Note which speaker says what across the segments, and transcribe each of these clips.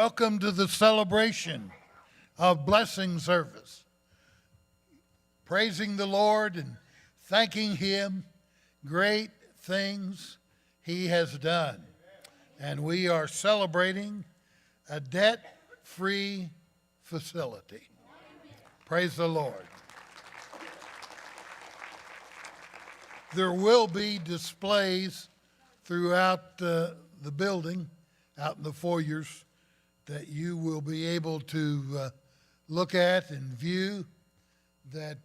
Speaker 1: Welcome to the celebration of blessing service. Praising the Lord and thanking Him, great things He has done. And we are celebrating a debt-free facility. Praise the Lord. There will be displays throughout the building, out in the foyers, that you will be able to look at and view that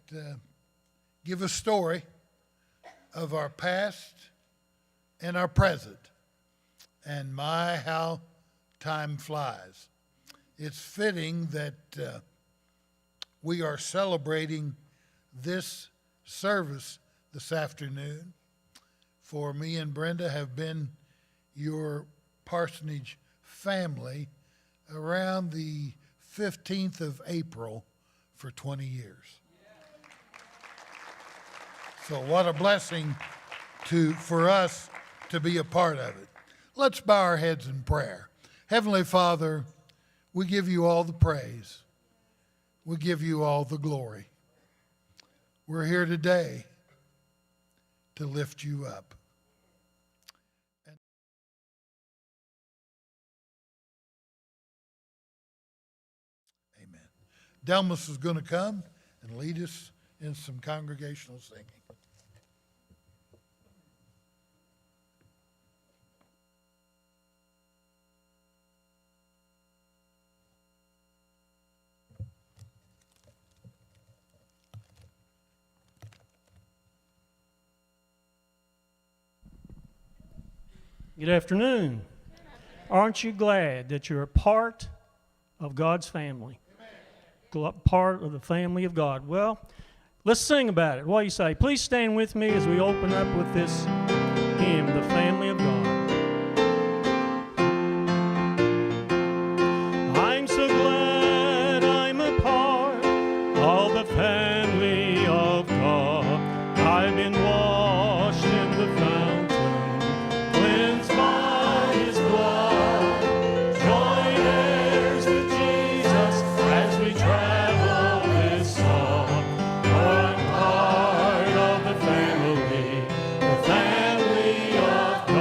Speaker 1: give a story of our past and our present. And my, how time flies. It's fitting that we are celebrating this service this afternoon, for me and Brenda have been your parsonage family around the 15th of April for 20 years. So what a blessing for us to be a part of it. Let's bow our heads in prayer. Heavenly Father, we give you all the praise. We give you all the glory. We're here today to lift you up. Amen. Delmas is going to come and lead us in some congregational singing.
Speaker 2: Good afternoon. Aren't you glad that you're a part of God's family? Part of the family of God. Well, let's sing about it. What do you say? Please stand with me as we open up with this hymn, The Family of God. I'm so glad I'm a part of the family of God. I've been washed in the fountain, cleansed by His blood, joint heirs with Jesus as we travel this song. For I'm part of the family of God.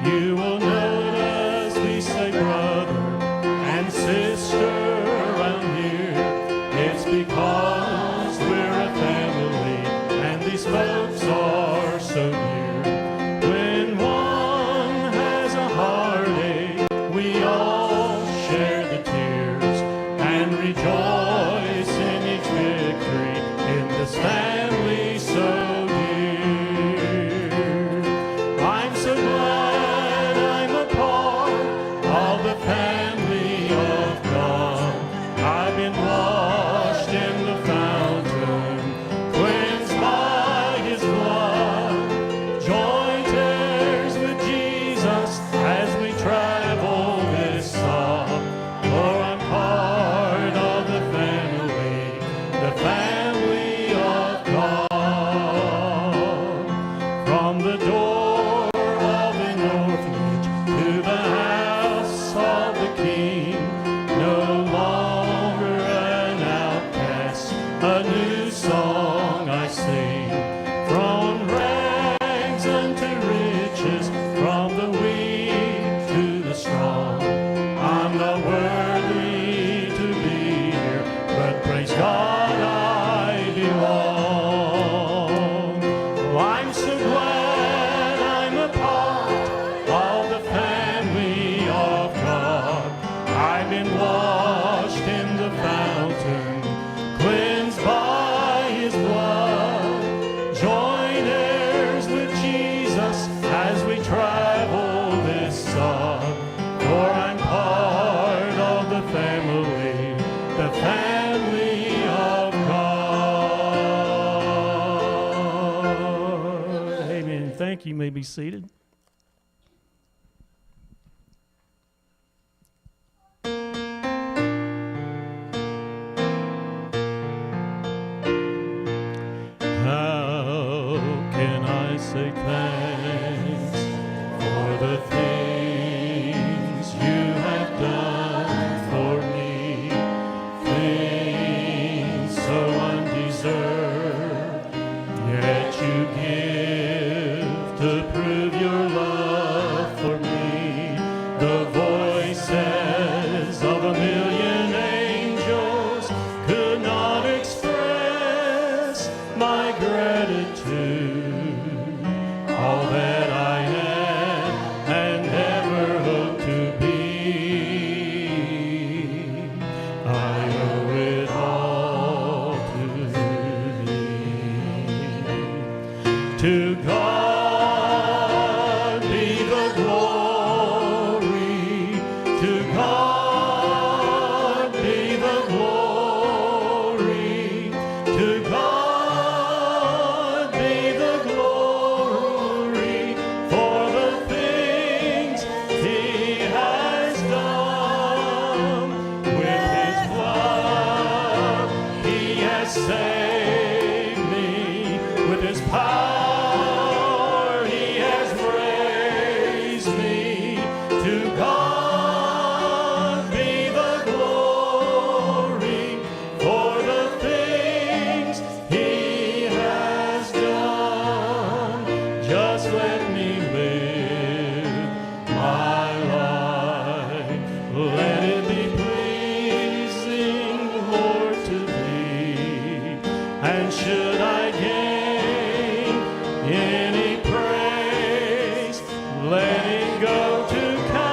Speaker 2: You will notice we say brother and sister around here. It's because we're a family and these folks are so near. When one has a heartache, we all share the tears and rejoice in each victory in this family so dear. I'm so glad I'm a part of the family of God. I've been washed in the fountain, cleansed by His blood, joint heirs with Jesus as we travel this song. For I'm part of the family of God. From the door of an orphanage to the house of the King, no longer an outcast, a new song I sing. From rags unto riches, from the weak to the strong. I'm not worthy to be here, but praise God I belong. Oh, I'm so glad I'm a part of the family of God. I've been washed in the fountain, cleansed by His blood, joint heirs with Jesus as we travel this song. For I'm part of the family of God. Amen. Thank you. You may be seated. How say thanks for the things I owe it all to thee. To God be the glory. To God be the glory. To God be the glory for the things He has done. With His blood He has saved me. With His power He has raised me. To God be the glory for the things He has done. Just let me live my life. Let it be pleasing, Lord, to Thee. And should I gain any praise, let it go to Calvary.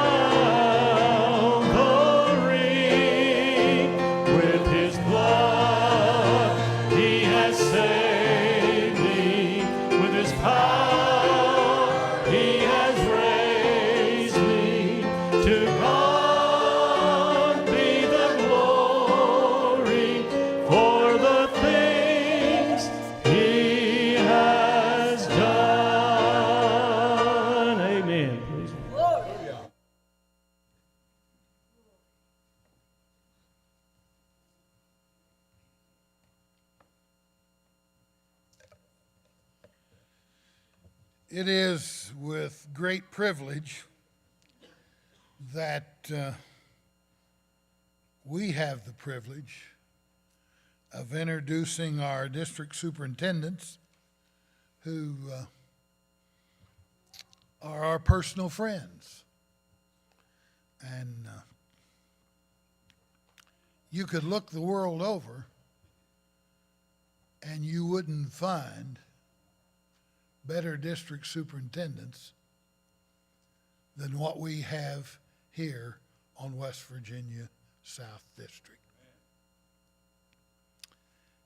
Speaker 2: With His blood He has saved me. With His power He has raised me. To God be the glory for the things He has done. Amen. Please.
Speaker 1: It is with great privilege that we have the privilege of introducing our district superintendents who are our personal friends. And you could look the world over and you wouldn't find better district superintendents than what we have here on West Virginia South District.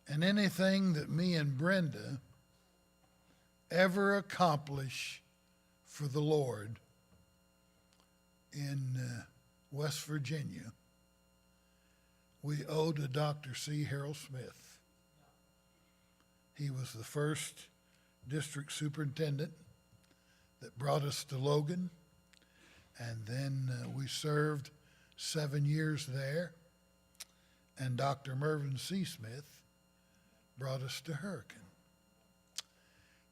Speaker 1: And anything that me and Brenda ever accomplish for the Lord in West Virginia, we owe to Dr. C. Harold Smith. He was the first district superintendent that brought us to Logan, and then we served 7 years there, and Dr. Mervyn C. Smith brought us to Hurricane.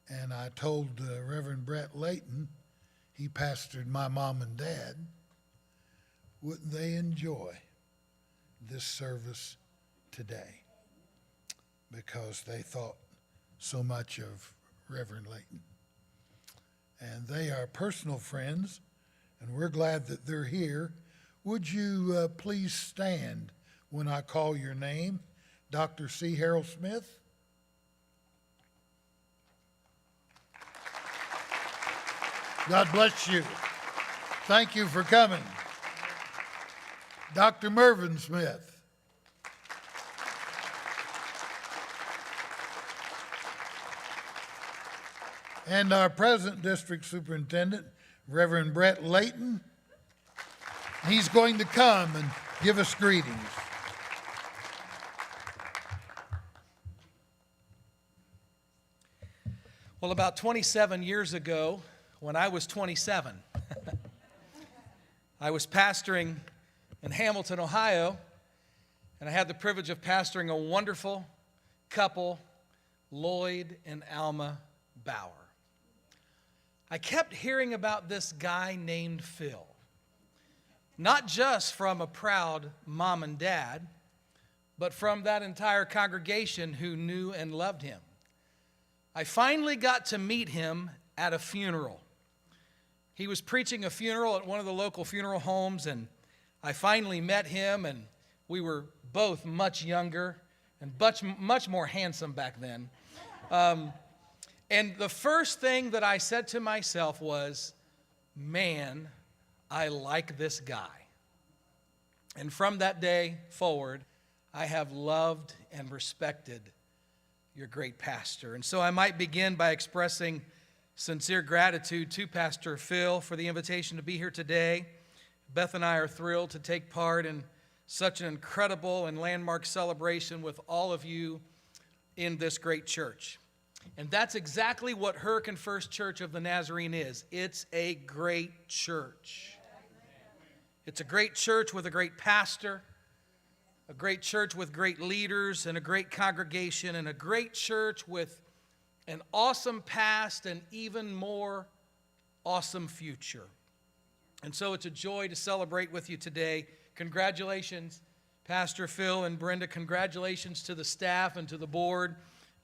Speaker 1: And I told Reverend Brett Layton, he pastored my mom and dad, wouldn't they enjoy this service today? Because they thought so much of Reverend Layton. And they are personal friends, and we're glad that they're here. Would you please stand when I call your name? Dr. C. Harold Smith. God bless you. Thank you for coming. Dr. Mervyn Smith. And our present district superintendent, Reverend Brett Layton. He's going to come and give us greetings.
Speaker 3: Well, about 27 years ago, when I was 27, I was pastoring in Hamilton, Ohio, and I had the privilege of pastoring a wonderful couple, Lloyd and Alma Bauer. I kept hearing about this guy named Phil, not just from a proud mom and dad, but from that entire congregation who knew and loved him. I finally got to meet him at a funeral. He was preaching a funeral at one of the local funeral homes, and I finally met him, and we were both much younger and much more handsome back then. And the first thing that I said to myself was, man, I like this guy. And from that day forward, I have loved and respected your great pastor. And so I might begin by expressing sincere gratitude to Pastor Phil for the invitation to be here today. Beth and I are thrilled to take part in such an incredible and landmark celebration with all of you in this great church. And that's exactly what Hurricane First Church of the Nazarene is. It's a great church. It's a great church with a great pastor, a great church with great leaders and a great congregation, and a great church with an awesome past and even more awesome future. And so it's a joy to celebrate with you today. Congratulations, Pastor Phil and Brenda. Congratulations to the staff and to the board.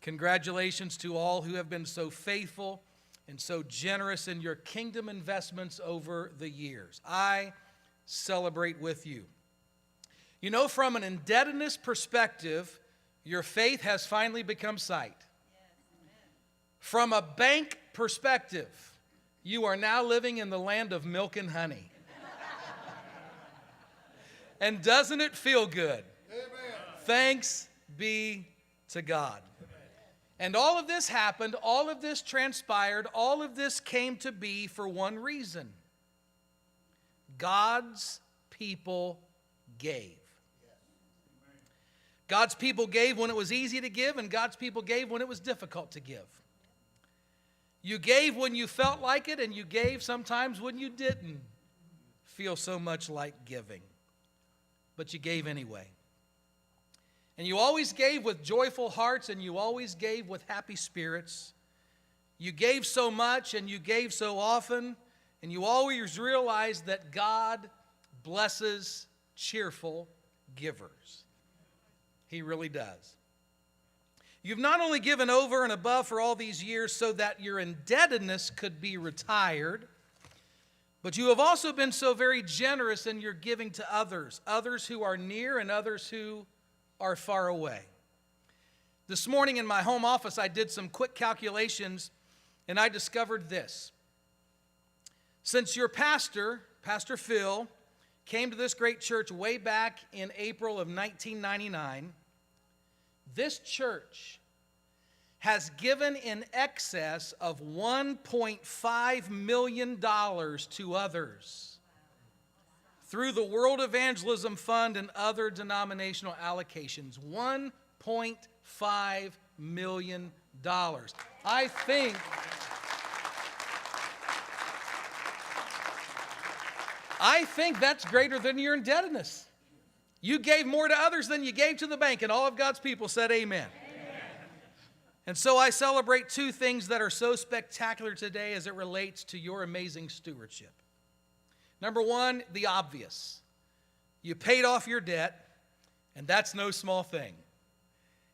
Speaker 3: Congratulations to all who have been so faithful and so generous in your kingdom investments over the years. I celebrate with you. You know, from an indebtedness perspective, your faith has finally become sight. From a bank perspective, you are now living in the land of milk and honey. And doesn't it feel good? Amen. Thanks be to God. And all of this happened, all of this transpired, all of this came to be for one reason. God's people gave. God's people gave when it was easy to give, and God's people gave when it was difficult to give. You gave when you felt like it, and you gave sometimes when you didn't feel so much like giving. But you gave anyway. And you always gave with joyful hearts, and you always gave with happy spirits. You gave so much, and you gave so often, and you always realized that God blesses cheerful givers. He really does. You've not only given over and above for all these years so that your indebtedness could be retired, but you have also been so very generous in your giving to others, others who are near and others who are far away. This morning in my home office, I did some quick calculations, and I discovered this. Since your pastor, Pastor Phil, came to this great church way back in April of 1999, this church has given in excess of $1.5 million to others through the World Evangelism Fund and other denominational allocations. $1.5 million. I think that's greater than your indebtedness. You gave more to others than you gave to the bank, and all of God's people said amen. Amen. And so I celebrate two things that are so spectacular today as it relates to your amazing stewardship. Number one, the obvious. You paid off your debt, and that's no small thing.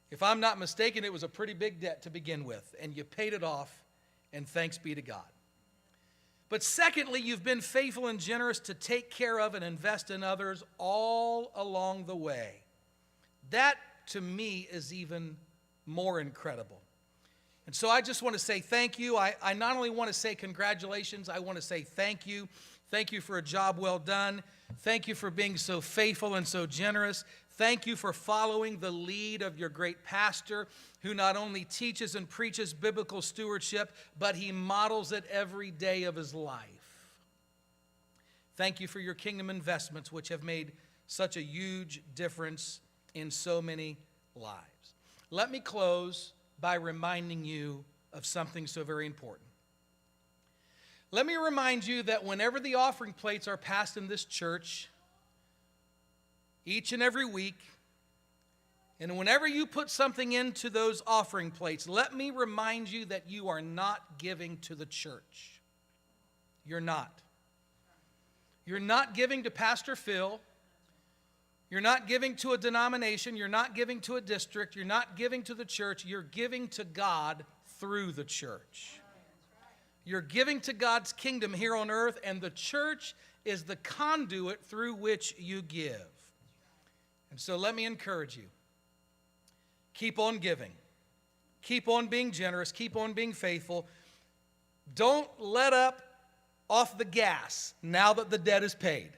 Speaker 3: If I'm not mistaken, it was a pretty big debt to begin with, and you paid it off, and thanks be to God. But secondly, you've been faithful and generous to take care of and invest in others all along the way. That, to me, is even more incredible. And so I just want to say thank you. I not only want to say congratulations, I want to say thank you. Thank you for a job well done. Thank you for being so faithful and so generous. Thank you for following the lead of your great pastor, who not only teaches and preaches biblical stewardship, but he models it every day of his life. Thank you for your kingdom investments, which have made such a huge difference in so many lives. Let me close by reminding you of something so very important. Let me remind you that whenever the offering plates are passed in this church, each and every week, and whenever you put something into those offering plates, let me remind you that you are not giving to the church. You're not. You're not giving to Pastor Phil. You're not giving to a denomination. You're not giving to a district. You're not giving to the church. You're giving to God through the church. You're giving to God's kingdom here on earth, and the church is the conduit through which you give. And so let me encourage you. Keep on giving. Keep on being generous. Keep on being faithful. Don't let up off the gas now that the debt is paid.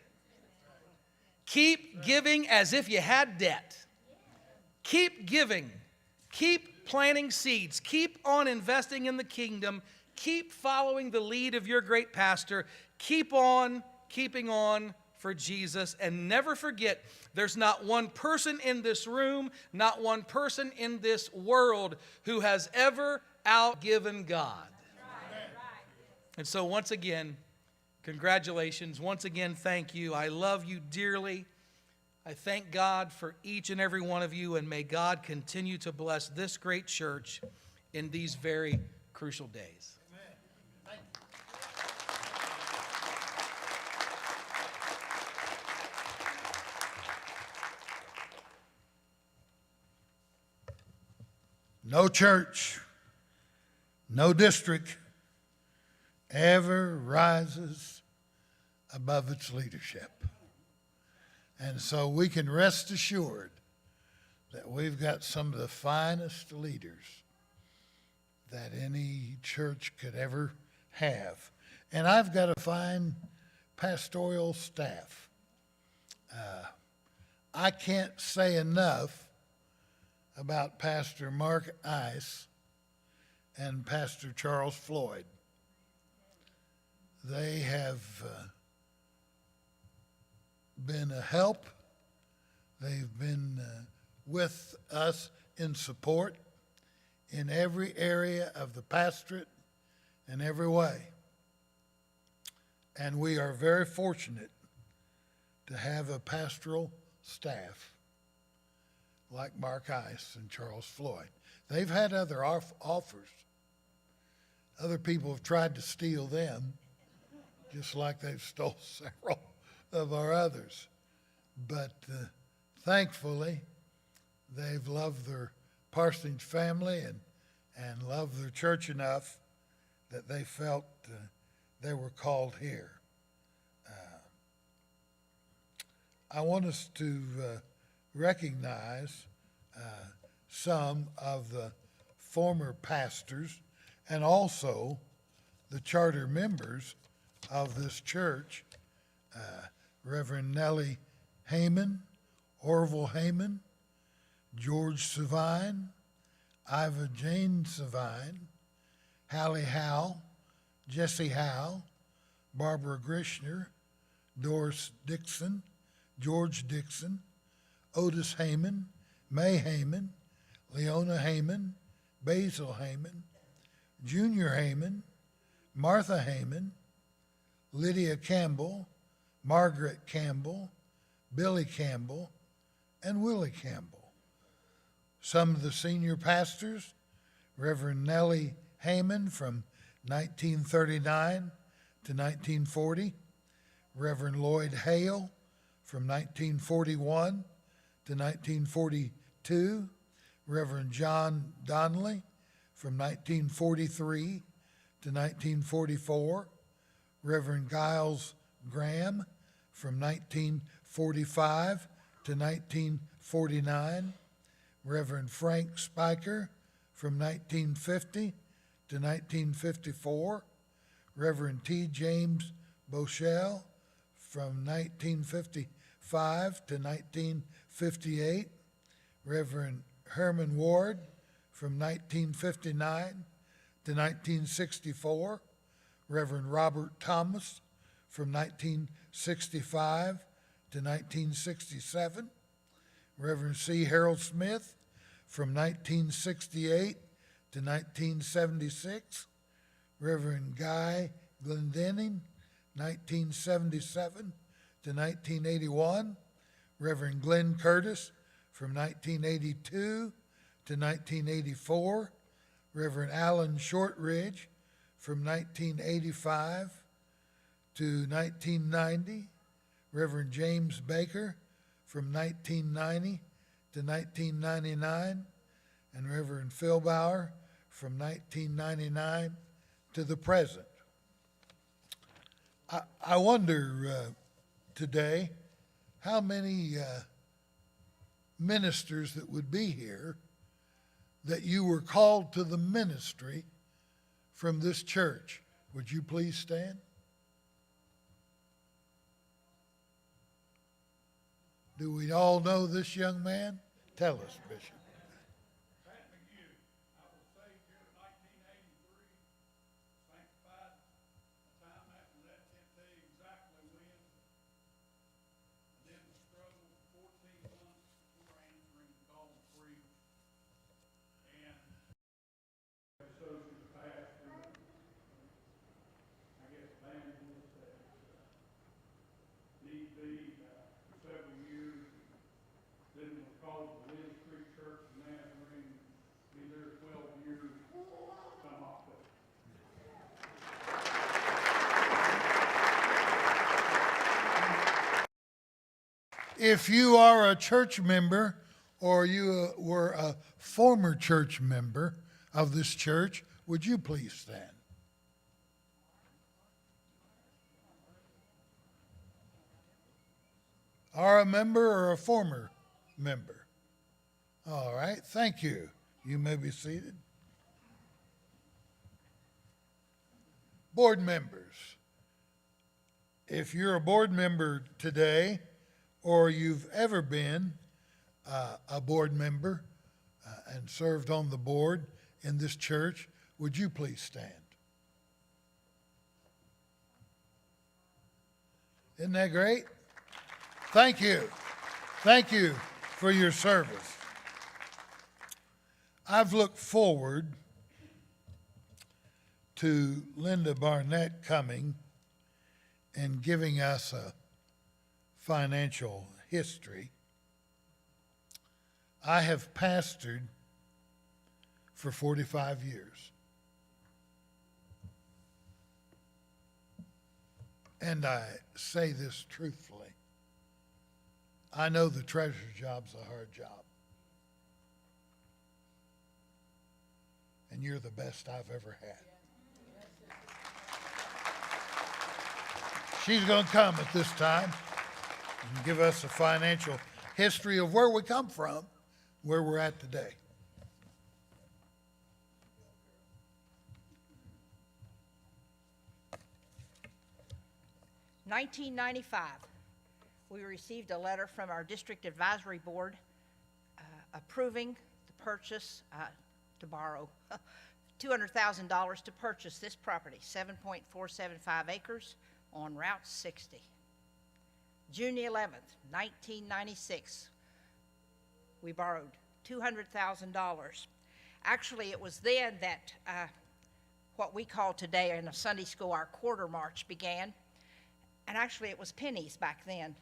Speaker 3: Keep giving as if you had debt. Keep giving. Keep planting seeds. Keep on investing in the kingdom. Keep following the lead of your great pastor. Keep on keeping on for Jesus. And never forget, there's not one person in this room, not one person in this world who has ever outgiven God. And so once again, congratulations. Once again, thank you. I love you dearly. I thank God for each and every one of you, and may God continue to bless this great church in these very crucial days.
Speaker 1: No church, no district ever rises above its leadership. And so we can rest assured that we've got some of the finest leaders that any church could ever have. And I've got a fine pastoral staff. I can't say enough about Pastor Mark Ice and Pastor Charles Floyd. They have been a help. They've been with us in support in every area of the pastorate in every way. And we are very fortunate to have a pastoral staff like Mark Ice and Charles Floyd. They've had other offers. Other people have tried to steal them, just like they've stole several of our others. But thankfully, they've loved their parsonage family and loved their church enough that they felt they were called here. I want us to recognize some of the former pastors and also the charter members of this church. Reverend Nellie Heyman, Orville Heyman, George Savine, Iva Jane Savine, Hallie Howe, Jesse Howe, Barbara Grishner, Doris Dixon, George Dixon, Otis Heyman, May Heyman, Leona Heyman, Basil Heyman, Junior Heyman, Martha Heyman, Lydia Campbell, Margaret Campbell, Billy Campbell, and Willie Campbell. Some of the senior pastors, Reverend Nellie Heyman from 1939 to 1940, Reverend Lloyd Hale from 1941 to 1942, Reverend John Donnelly from 1943 to 1944, Reverend Giles Graham from 1945 to 1949, Reverend Frank Spiker from 1950 to 1954, Reverend T. James Boschel from 1955 to 1958, Reverend Herman Ward from 1959 to 1964, Reverend Robert Thomas from 1965 to 1967, Reverend C. Harold Smith from 1968 to 1976, Reverend Guy Glendenning, 1977 to 1981, Reverend Glenn Curtis from 1982 to 1984, Reverend Alan Shortridge from 1985 to 1990, Reverend James Baker from 1990 to 1999, and Reverend Phil Bauer from 1999 to the present. I wonder today how many ministers that would be here that you were called to the ministry from this church. Would you please stand? Do we all know this young man? Tell us, Bishop.
Speaker 4: Several years, then was called the Creek Church in Nazarene, been there 12 years, come off that.
Speaker 1: If you are a church member or you were a former church member of this church, would you please stand? Are a member or a former member? All right, thank you. You may be seated. Board members, if you're a board member today or you've ever been a board member and served on the board in this church, would you please stand? Isn't that great? Thank you. Thank you for your service. I've looked forward to Linda Barnett coming and giving us a financial history. I have pastored for 45 years. And I say this truthfully. I know the treasurer's job's a hard job. And you're the best I've ever had. She's going to come at this time and give us a financial history of where we come from, where we're at today.
Speaker 5: In 1995, we received a letter from our district advisory board approving the purchase, to borrow $200,000 to purchase this property, 7.475 acres on Route 60. June the 11th, 1996, we borrowed $200,000. Actually, it was then that what we call today in a Sunday school our quarter march began. And actually, it was pennies back then.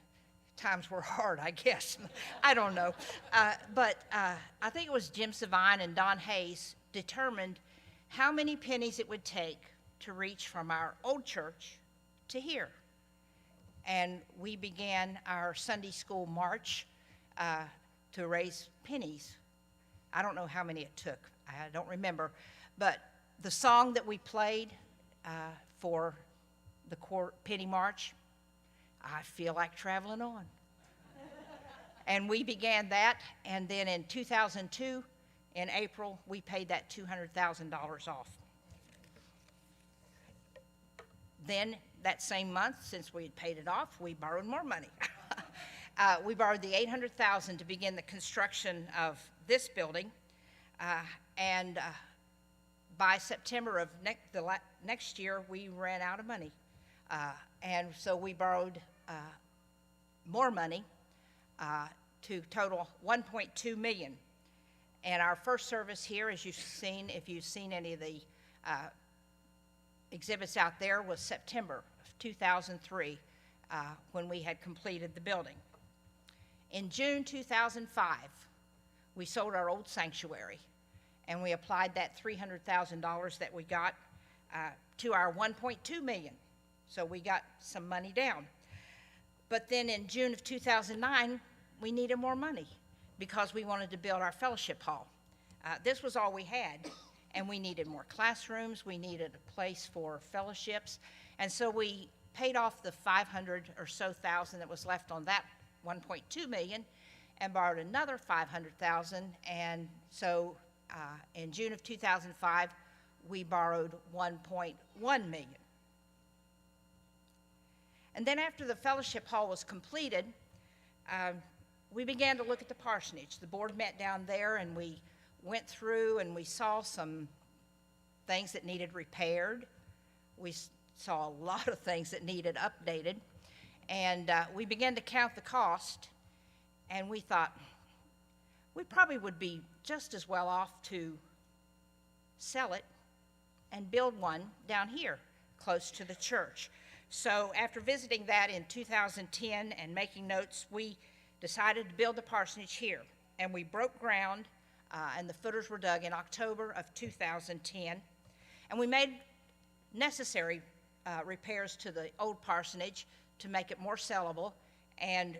Speaker 5: Times were hard, I guess. I don't know. But I think it was Jim Savine and Don Hayes determined how many pennies it would take to reach from our old church to here. And we began our Sunday school march to raise pennies. I don't know how many it took. I don't remember. But the song that we played for the penny march, I feel like traveling on. And we began that, and then in 2002, in April, we paid that $200,000 off. Then that same month, since we had paid it off, we borrowed more money. We borrowed the $800,000 to begin the construction of this building, and by September of next year, we ran out of money. And so we borrowed more money to total $1.2 million. And our first service here, as you've seen, if you've seen any of the exhibits out there, was September of 2003 when we had completed the building. In June 2005, we sold our old sanctuary, and we applied that $300,000 that we got to our $1.2 million. So we got some money down. But then in June of 2009, we needed more money because we wanted to build our fellowship hall. This was all we had, and we needed more classrooms. We needed a place for fellowships. And so we paid off the 500 or so thousand that was left on that 1.2 million and borrowed another 500,000. And so in June of 2005, we borrowed 1.1 million. And then after the fellowship hall was completed, we began to look at the parsonage. The board met down there, and we went through and we saw some things that needed repaired. We saw a lot of things that needed updated. And we began to count the cost, and we thought we probably would be just as well off to sell it and build one down here close to the church. So after visiting that in 2010 and making notes, we decided to build the parsonage here. And we broke ground, and the footers were dug in October of 2010. And we made necessary repairs to the old parsonage to make it more sellable. And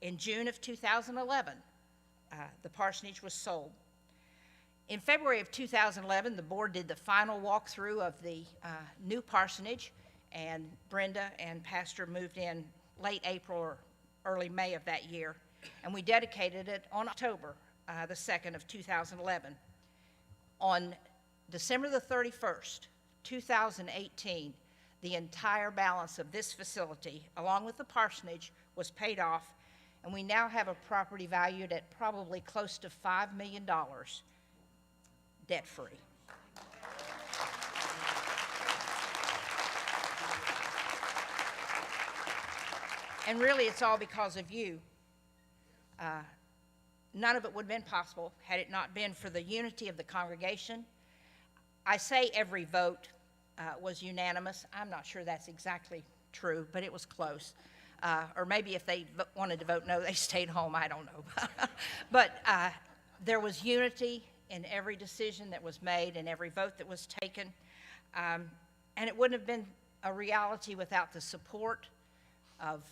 Speaker 5: in June of 2011, the parsonage was sold. In February of 2011, the board did the final walkthrough of the new parsonage, and Brenda and Pastor moved in late April or early May of that year, and we dedicated it on October the 2nd of 2011. On December the 31st, 2018, the entire balance of this facility, along with the parsonage, was paid off, and we now have a property valued at probably close to $5 million, debt-free. And really, it's all because of you. None of it would have been possible had it not been for the unity of the congregation. I say every vote was unanimous. I'm not sure that's exactly true, but it was close. Or maybe if they wanted to vote no, they stayed home. I don't know. But there was unity in every decision that was made and every vote that was taken. And it wouldn't have been a reality without the support of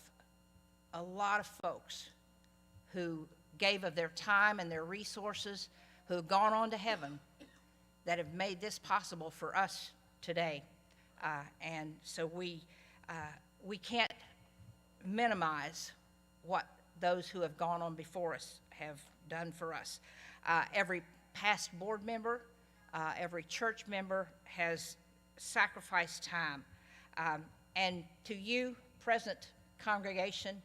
Speaker 5: a lot of folks who gave of their time and their resources, who have gone on to heaven, that have made this possible for us today. And so we can't minimize what those who have gone on before us have done for us. Every past board member, every church member has sacrificed time. And to you, present congregation,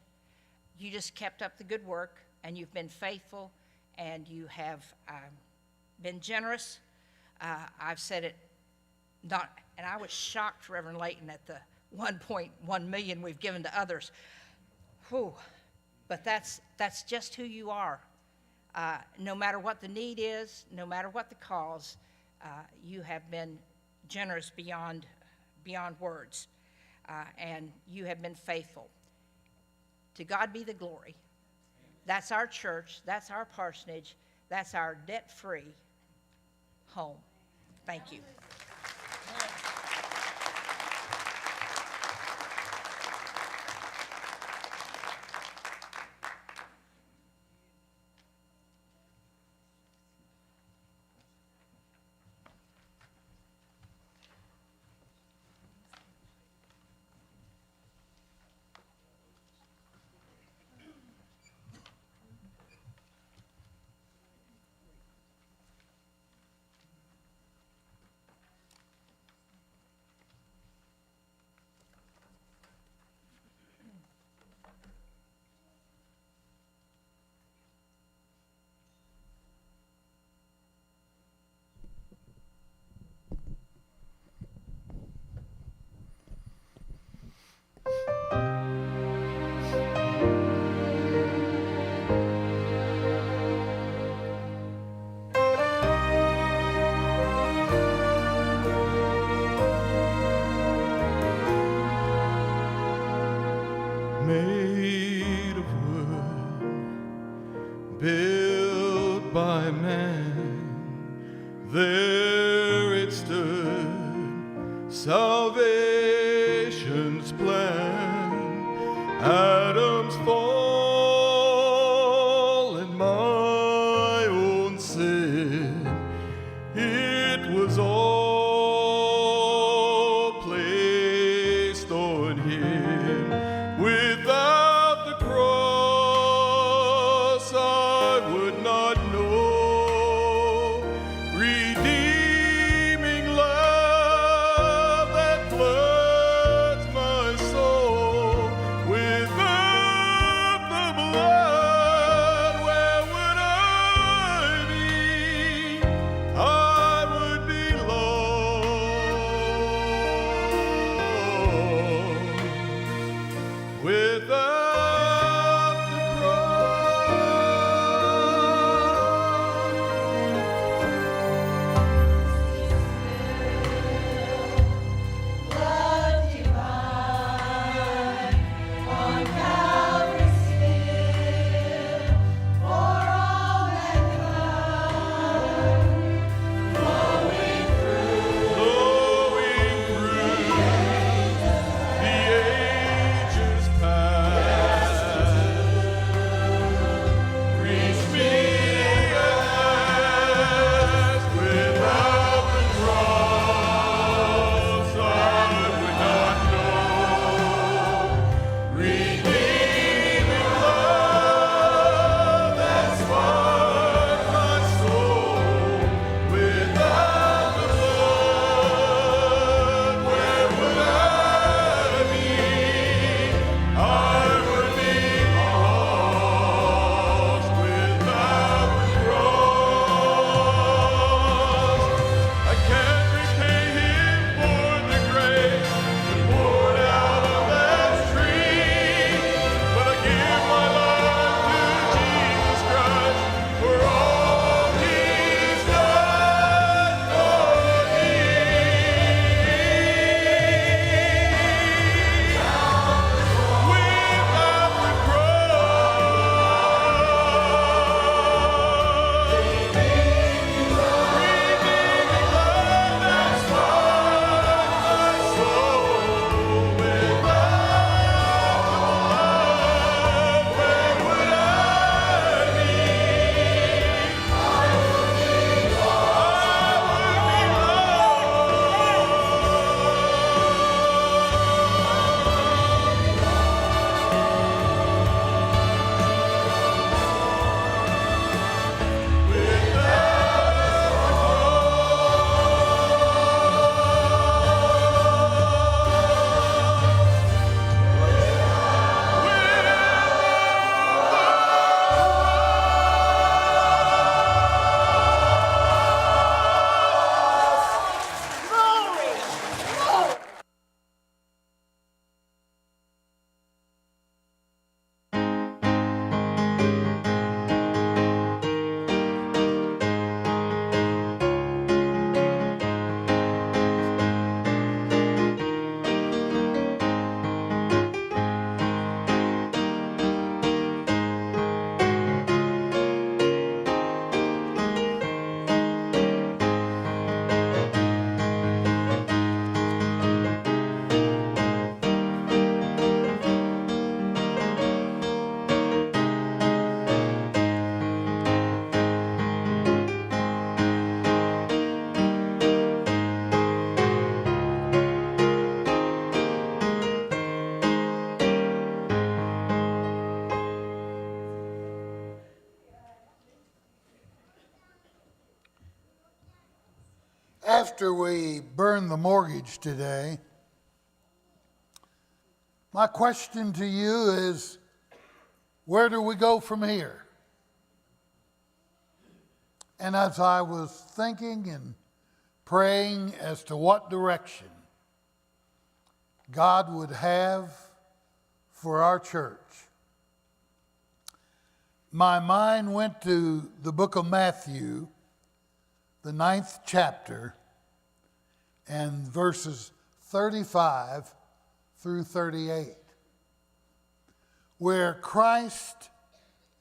Speaker 5: you just kept up the good work, and you've been faithful, and you have been generous. I've said it not, and I was shocked, Reverend Layton, at the 1.1 million we've given to others. Whew. But that's just who you are. No matter what the need is, no matter what the cause, you have been generous beyond words, and you have been faithful. To God be the glory. That's our church, that's our parsonage, that's our debt-free home. Thank you.
Speaker 2: Made of wood, built by man, there it stood, salvation's plan. Adam's fall and my own sin, it was all placed on him. Without the cross, I would not know redeeming love that floods my soul. Without
Speaker 1: After we burn the mortgage today, my question to you is, where do we go from here? And as I was thinking and praying as to what direction God would have for our church, my mind went to the book of Matthew, the 9th chapter, and verses 35 through 38, where Christ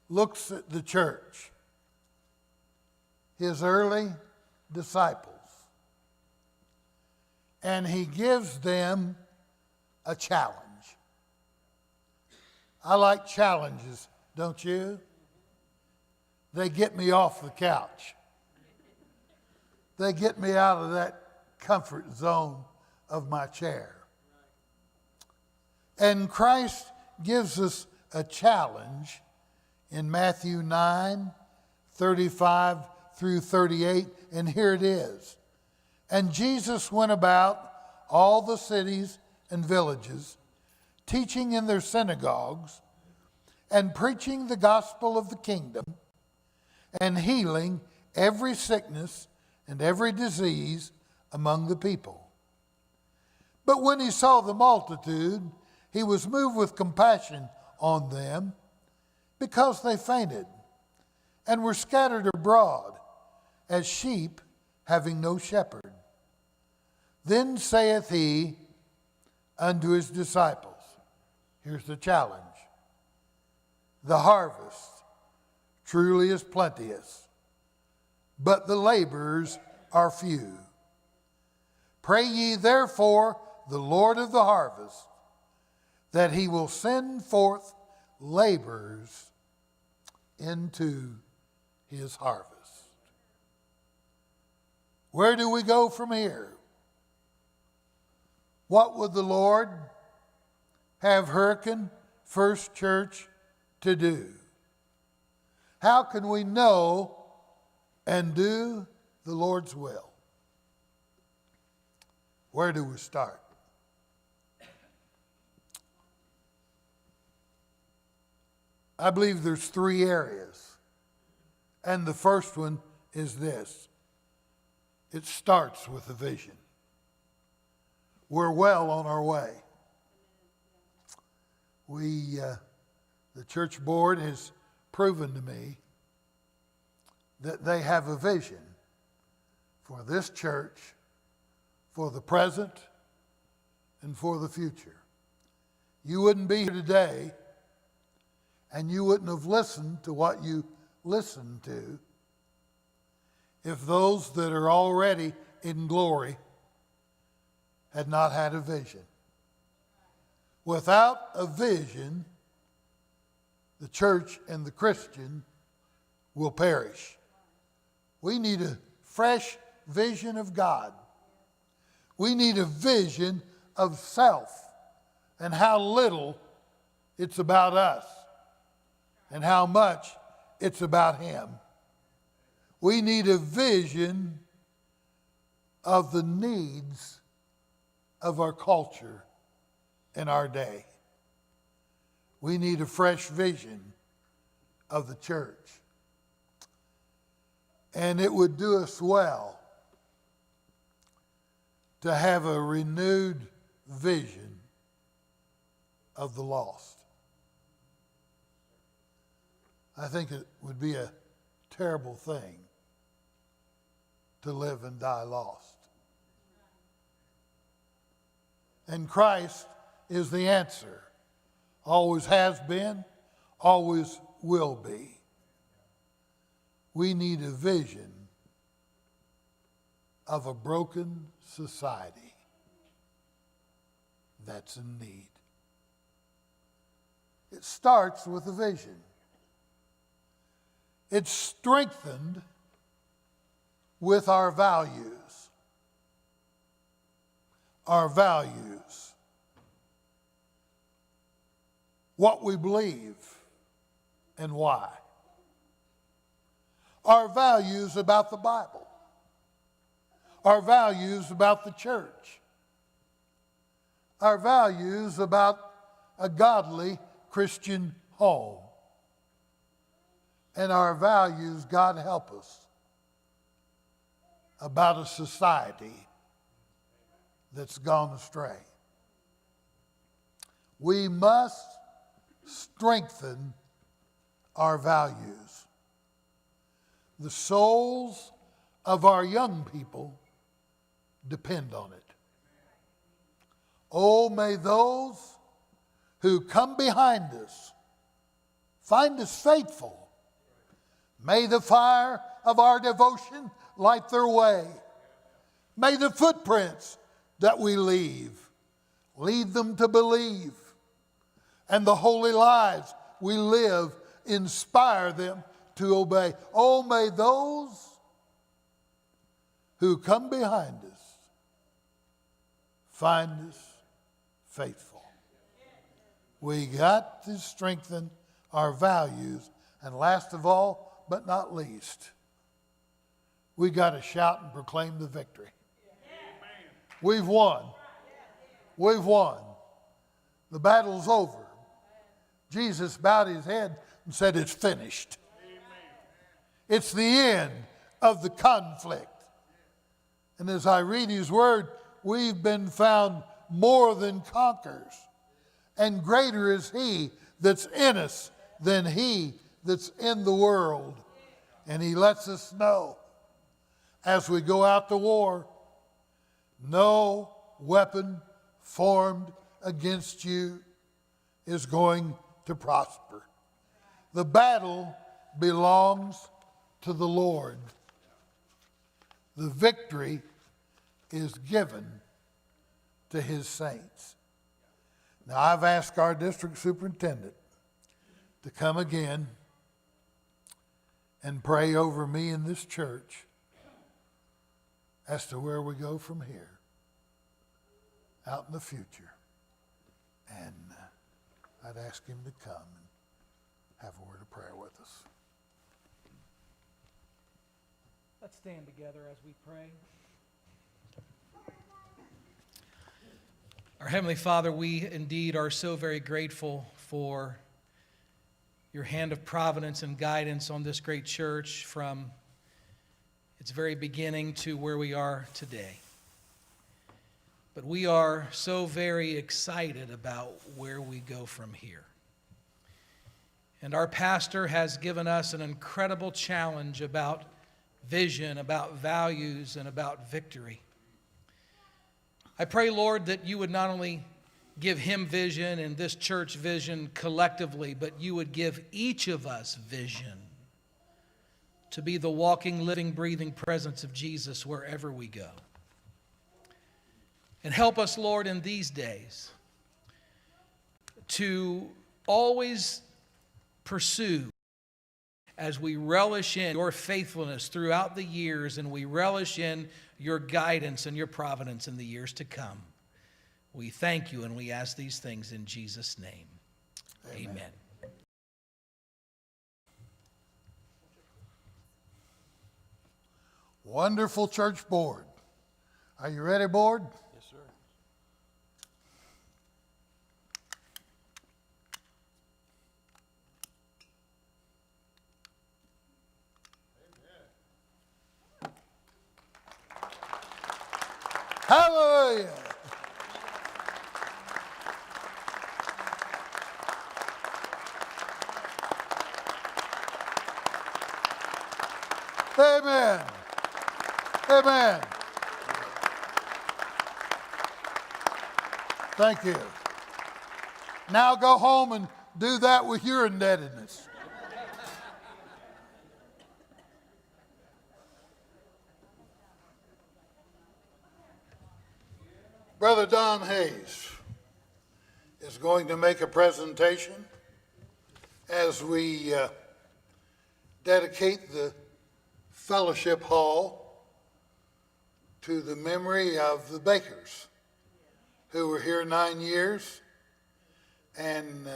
Speaker 1: looks at the church, his early disciples, and he gives them a challenge. I like challenges, don't you? They get me off the couch. They get me out of that comfort zone of my chair. And Christ gives us a challenge in Matthew 9, 35 through 38, and here it is. And Jesus went about all the cities and villages, teaching in their synagogues, and preaching the gospel of the kingdom, and healing every sickness and every disease among the people. But when he saw the multitude, he was moved with compassion on them, because they fainted and were scattered abroad as sheep having no shepherd. Then saith he unto his disciples, here's the challenge, the harvest truly is plenteous, but the laborers are few. Pray ye therefore the Lord of the harvest, that he will send forth laborers into his harvest. Where do we go from here? What would the Lord have Hurricane First Church to do? How can we know and do the Lord's will? Where do we start? I believe there's 3 areas. And the first one is this. It starts with a vision. We're well on our way. The church board has proven to me that they have a vision for this church, for the present, and for the future. You wouldn't be here today, and you wouldn't have listened to what you listened to if those that are already in glory had not had a vision. Without a vision, the church and the Christian will perish. We need a fresh vision of God. We need a vision of self and how little it's about us and how much it's about him. We need a vision of the needs of our culture and our day. We need a fresh vision of the church. And it would do us well to have a renewed vision of the lost. I think it would be a terrible thing to live and die lost. And Christ is the answer. Always has been, always will be. We need a vision of a broken society that's in need. It starts with a vision. It's strengthened with our values. Our values. What we believe and why. Our values about the Bible. our values about the church, our values about a godly Christian home, and our values, God help us, about a society that's gone astray. We must strengthen our values. The souls of our young people depend on it. Oh, may those who come behind us find us faithful. May the fire of our devotion light their way. May the footprints that we leave lead them to believe. And the holy lives we live inspire them to obey. Oh, may those who come behind us find us faithful. We got to strengthen our values. And last of all, but not least, we got to shout and proclaim the victory. We've won. We've won. The battle's over. Jesus bowed his head and said, it's finished. It's the end of the conflict. And as I read his word, we've been found more than conquerors. And greater is he that's in us than he that's in the world. And he lets us know as we go out to war, no weapon formed against you is going to prosper. The battle belongs to the Lord. The victory is given to his saints. Now, I've asked our district superintendent to come again and pray over me in this church as to where we go from here out in the future. And I'd ask him to come and have a word of prayer with us.
Speaker 3: Let's stand together as we pray. Our Heavenly Father, we indeed are so very grateful for your hand of providence and guidance on this great church from its very beginning to where we are today. But we are so very excited about where we go from here. And our pastor has given us an incredible challenge about vision, about values, and about victory. I pray, Lord, that you would not only give him vision and this church vision collectively, but you would give each of us vision to be the walking, living, breathing presence of Jesus wherever we go. And help us, Lord, in these days to always pursue, as we relish in your faithfulness throughout the years and we relish in your guidance and your providence in the years to come. We thank you and we ask these things in Jesus' name. Amen.
Speaker 1: Wonderful church board. Are you ready, board?
Speaker 6: Yes, sir.
Speaker 1: Hallelujah. Amen. Amen. Thank you. Now go home and do that with your indebtedness. Brother Don Hayes is going to make a presentation as we dedicate the fellowship hall to the memory of the Bakers who were here 9 years. And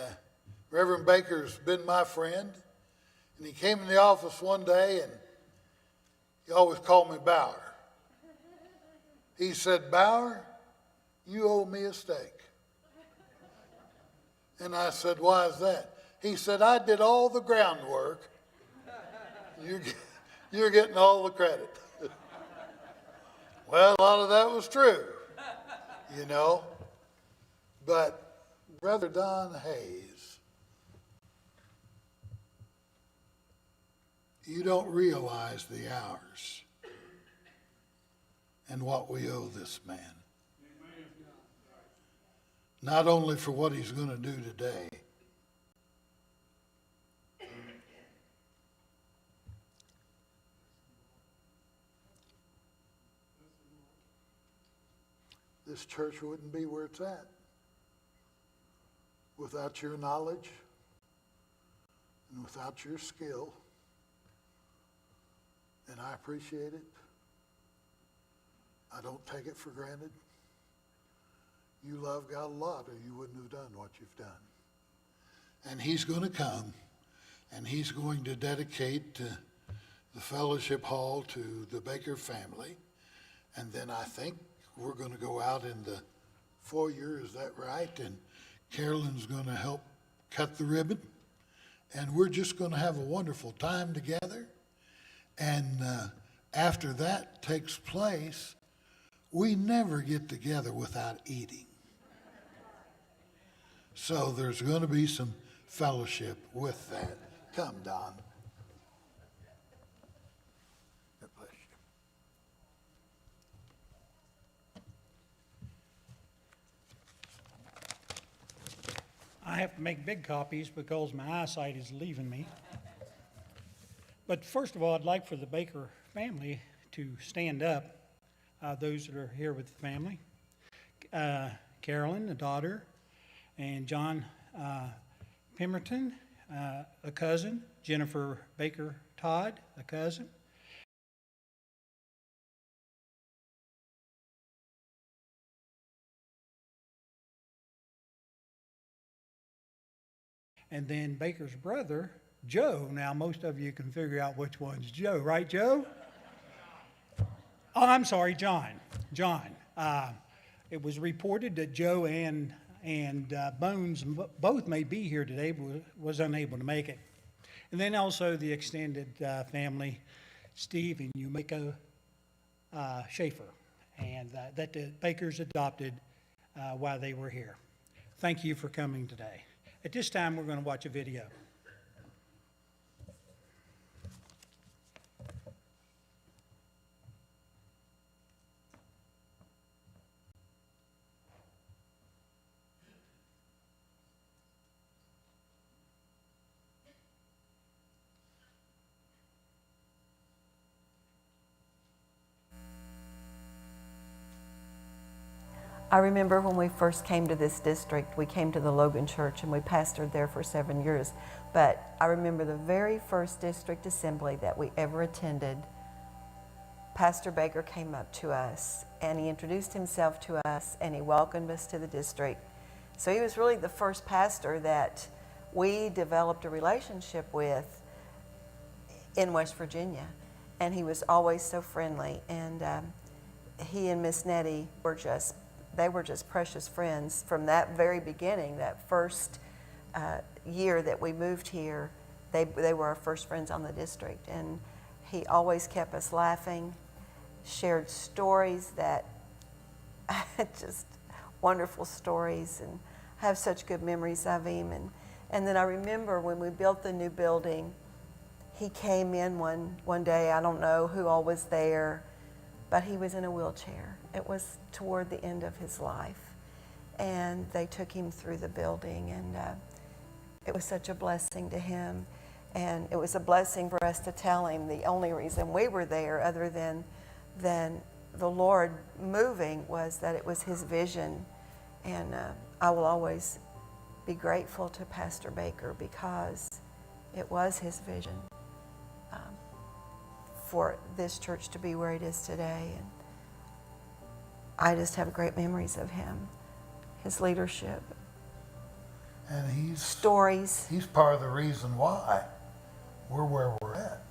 Speaker 1: Reverend Baker's been my friend. And he came in the office one day and he always called me Bauer. He said, Bauer, you owe me a steak. And I said, why is that? He said, I did all the groundwork. You're getting all the credit. Well, a lot of that was true, you know. But Brother Don Hayes, you don't realize the hours and what we owe this man. Not only for what he's going to do today, this church wouldn't be where it's at without your knowledge and without your skill. And I appreciate it. I don't take it for granted. You love God a lot or you wouldn't have done what you've done. And he's going to come and he's going to dedicate the fellowship hall to the Baker family. And then I think we're going to go out in the foyer, is that right? And Carolyn's going to help cut the ribbon. And we're just going to have a wonderful time together. And after that takes place, we never get together without eating. So there's going to be some fellowship with that. Come, Don. God bless you.
Speaker 4: I have to make big copies because my eyesight is leaving me. But first of all, I'd like for the Baker family to stand up, those that are here with the family. Carolyn, the daughter, and John Pemberton, a cousin. Jennifer Baker Todd, a cousin. And then Baker's brother, Joe. Now, most of you can figure out which one's Joe, right, Joe? Oh, I'm sorry, John. John. It was reported that Joe and Bones both may be here today, but was unable to make it. And then also the extended family, Steve and Yumiko Schaefer, and that the Bakers adopted while they were here. Thank you for coming today. At this time, we're going to watch a video.
Speaker 6: I remember when we first came to this district, we came to the Logan Church and we pastored there for 7 years. But I remember the very first district assembly that we ever attended, Pastor Baker came up to us and he introduced himself to us and he welcomed us to the district. So he was really the first pastor that we developed a relationship with in West Virginia. And he was always so friendly. And he and Miss Nettie were just precious friends from that very beginning. That first year that we moved here, they were our first friends on the district. And he always kept us laughing, shared stories that, just wonderful stories, and have such good memories of him. And then I remember when we built the new building, he came in one day, I don't know who all was there, but he was in a wheelchair. It was toward the end of his life. And they took him through the building, and it was such a blessing to him. And it was a blessing for us to tell him the only reason we were there, other than the Lord moving, was that it was his vision. And I will always be grateful to Pastor Baker because it was his vision for this church to be where it is today. And I just have great memories of him, his leadership,
Speaker 1: And
Speaker 6: stories.
Speaker 1: he's part of the reason why we're where we're at.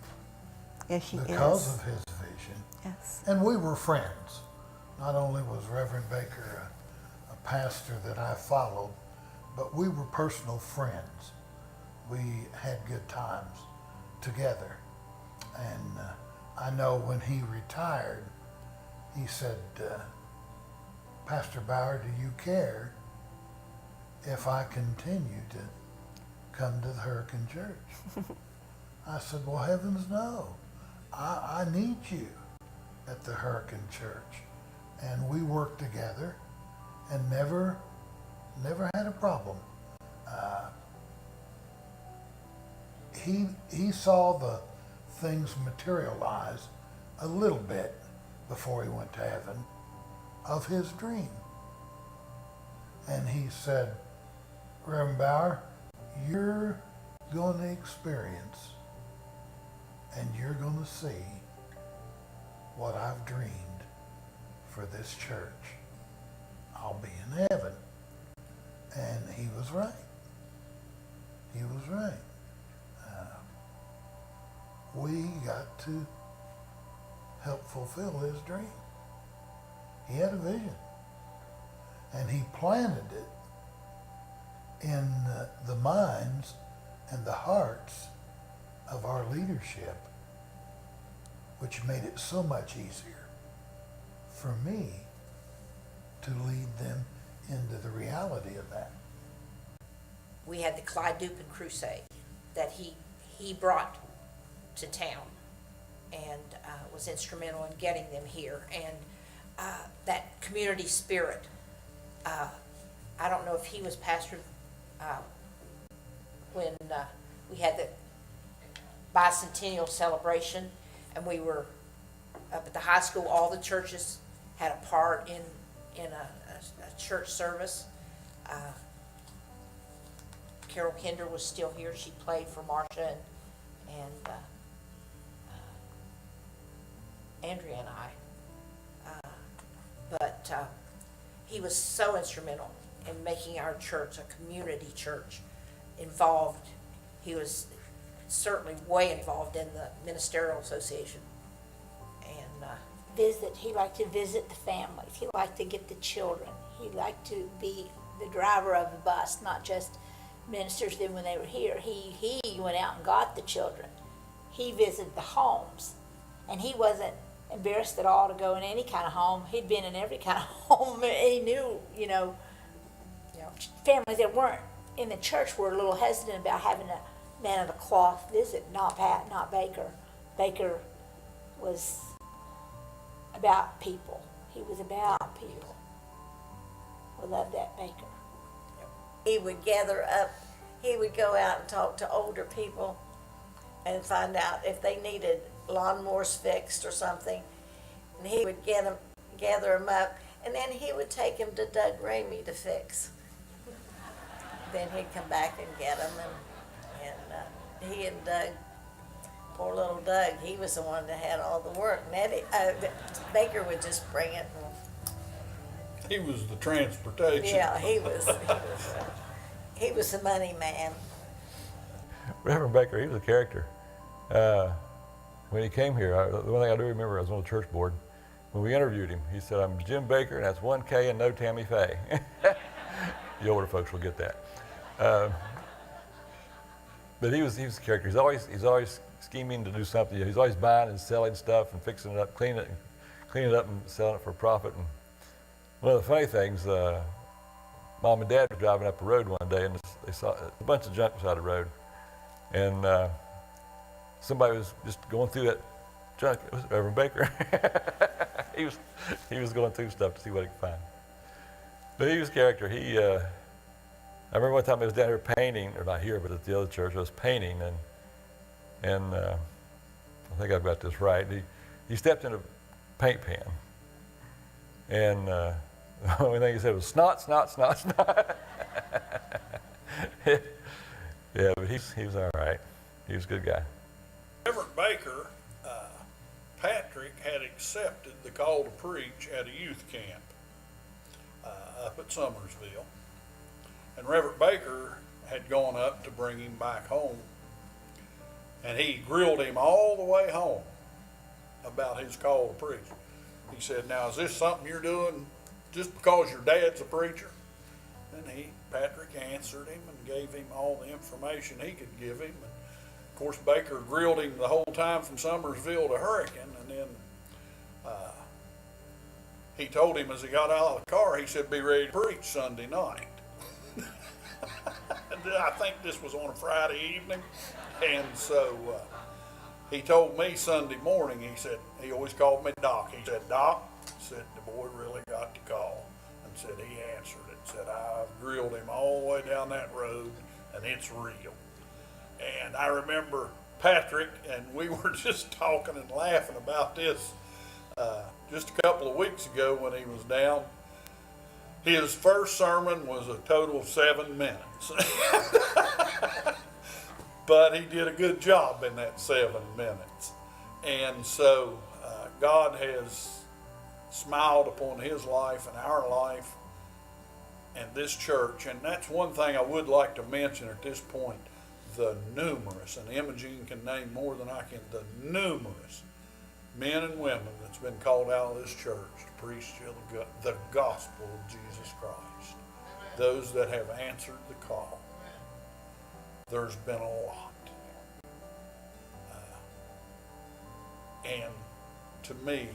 Speaker 6: Yeah, he
Speaker 1: Because
Speaker 6: is.
Speaker 1: of his vision.
Speaker 6: Yes.
Speaker 1: And we were friends. not only was Reverend Baker a pastor that I followed, but we were personal friends. We had good times together. And I know when he retired, he said, Pastor Bauer, do you care if I continue to come to the Hurricane Church? I said, well, heavens no. I need you at the Hurricane Church. And we worked together and never had a problem. He saw the things materialize a little bit before he went to heaven of his dream. And he said, Reverend Bauer, you're going to experience and you're going to see what I've dreamed for this church. I'll be in heaven. And he was right. He was right. We got to help fulfill his dream. He had a vision. And he planted it in the minds and the hearts of our leadership, which made it so much easier for me to lead them into the reality of that.
Speaker 5: We had the Clyde Dupin Crusade that he brought to town and was instrumental in getting them here. And that community spirit, I don't know if he was pastor when we had the bicentennial celebration, and we were up at the high school. All the churches had a part in a church service. Carol Kinder was still here. She played for Marcia and Andrea and I. But he was so instrumental in making our church a community church, involved. He was certainly way involved in the ministerial association. And
Speaker 7: He liked to visit the families. He liked to get the children. He liked to be the driver of the bus, not just ministers them when they were here. He went out and got the children. He visited the homes, and he wasn't embarrassed at all to go in any kind of home. He'd been in every kind of home. He knew, families that weren't in the church were a little hesitant about having a man of the cloth visit, not Pat, not Baker. Baker was about people. He was about people. We loved that Baker.
Speaker 8: He would gather up, he would go out and talk to older people and find out if they needed lawnmowers fixed or something. And he would gather them up, and then he would take them to Doug Ramey to fix. Then he'd come back and get them, and he and Doug, poor little Doug, he was the one that had all the work. And Eddie, Baker would just bring it. And,
Speaker 9: he was the transportation.
Speaker 8: yeah, he was the money man.
Speaker 10: Reverend Baker, he was a character. When he came here, the one thing I do remember, I was on the church board. When we interviewed him, he said, "I'm Jim Baker, and that's 1K and no Tammy Faye." The older folks will get that. But he was a character. He's always scheming to do something. He's always buying and selling stuff and fixing it up, cleaning it up and selling it for profit. And one of the funny things, Mom and Dad were driving up the road one day, and they saw a bunch of junk beside the road, and somebody was just going through that junk. It was Reverend Baker. he was going through stuff to see what he could find. But he was a character. I remember one time I was down here painting, or not here, but at the other church, I was painting, and I think I've got this right. He stepped in a paint pan, and the only thing he said was snot, snot, snot, snot. Yeah, but he was all right. He was a good guy.
Speaker 9: Reverend Baker, Patrick had accepted the call to preach at a youth camp up at Summersville. And Reverend Baker had gone up to bring him back home. And he grilled him all the way home about his call to preach. He said, now, is this something you're doing just because your dad's a preacher? And Patrick answered him and gave him all the information he could give him. And of course, Baker grilled him the whole time from Summersville to Hurricane. And then he told him as he got out of the car, he said, be ready to preach Sunday night. I think this was on a Friday evening. And so he told me Sunday morning, he said, he always called me Doc. He said, Doc, said, the boy really got the call. And said, he answered it. Said, I've grilled him all the way down that road, and it's real. And I remember Patrick, and we were just talking and laughing about this just a couple of weeks ago when he was down. His first sermon was a total of 7 minutes. But he did a good job in that 7 minutes. And so God has smiled upon his life and our life and this church. And that's one thing I would like to mention at this point. The numerous, and Imogene can name more than I can, the numerous men and women that's been called out of this church to preach the gospel of Jesus Christ. Those that have answered the call. There's been a lot. And to me,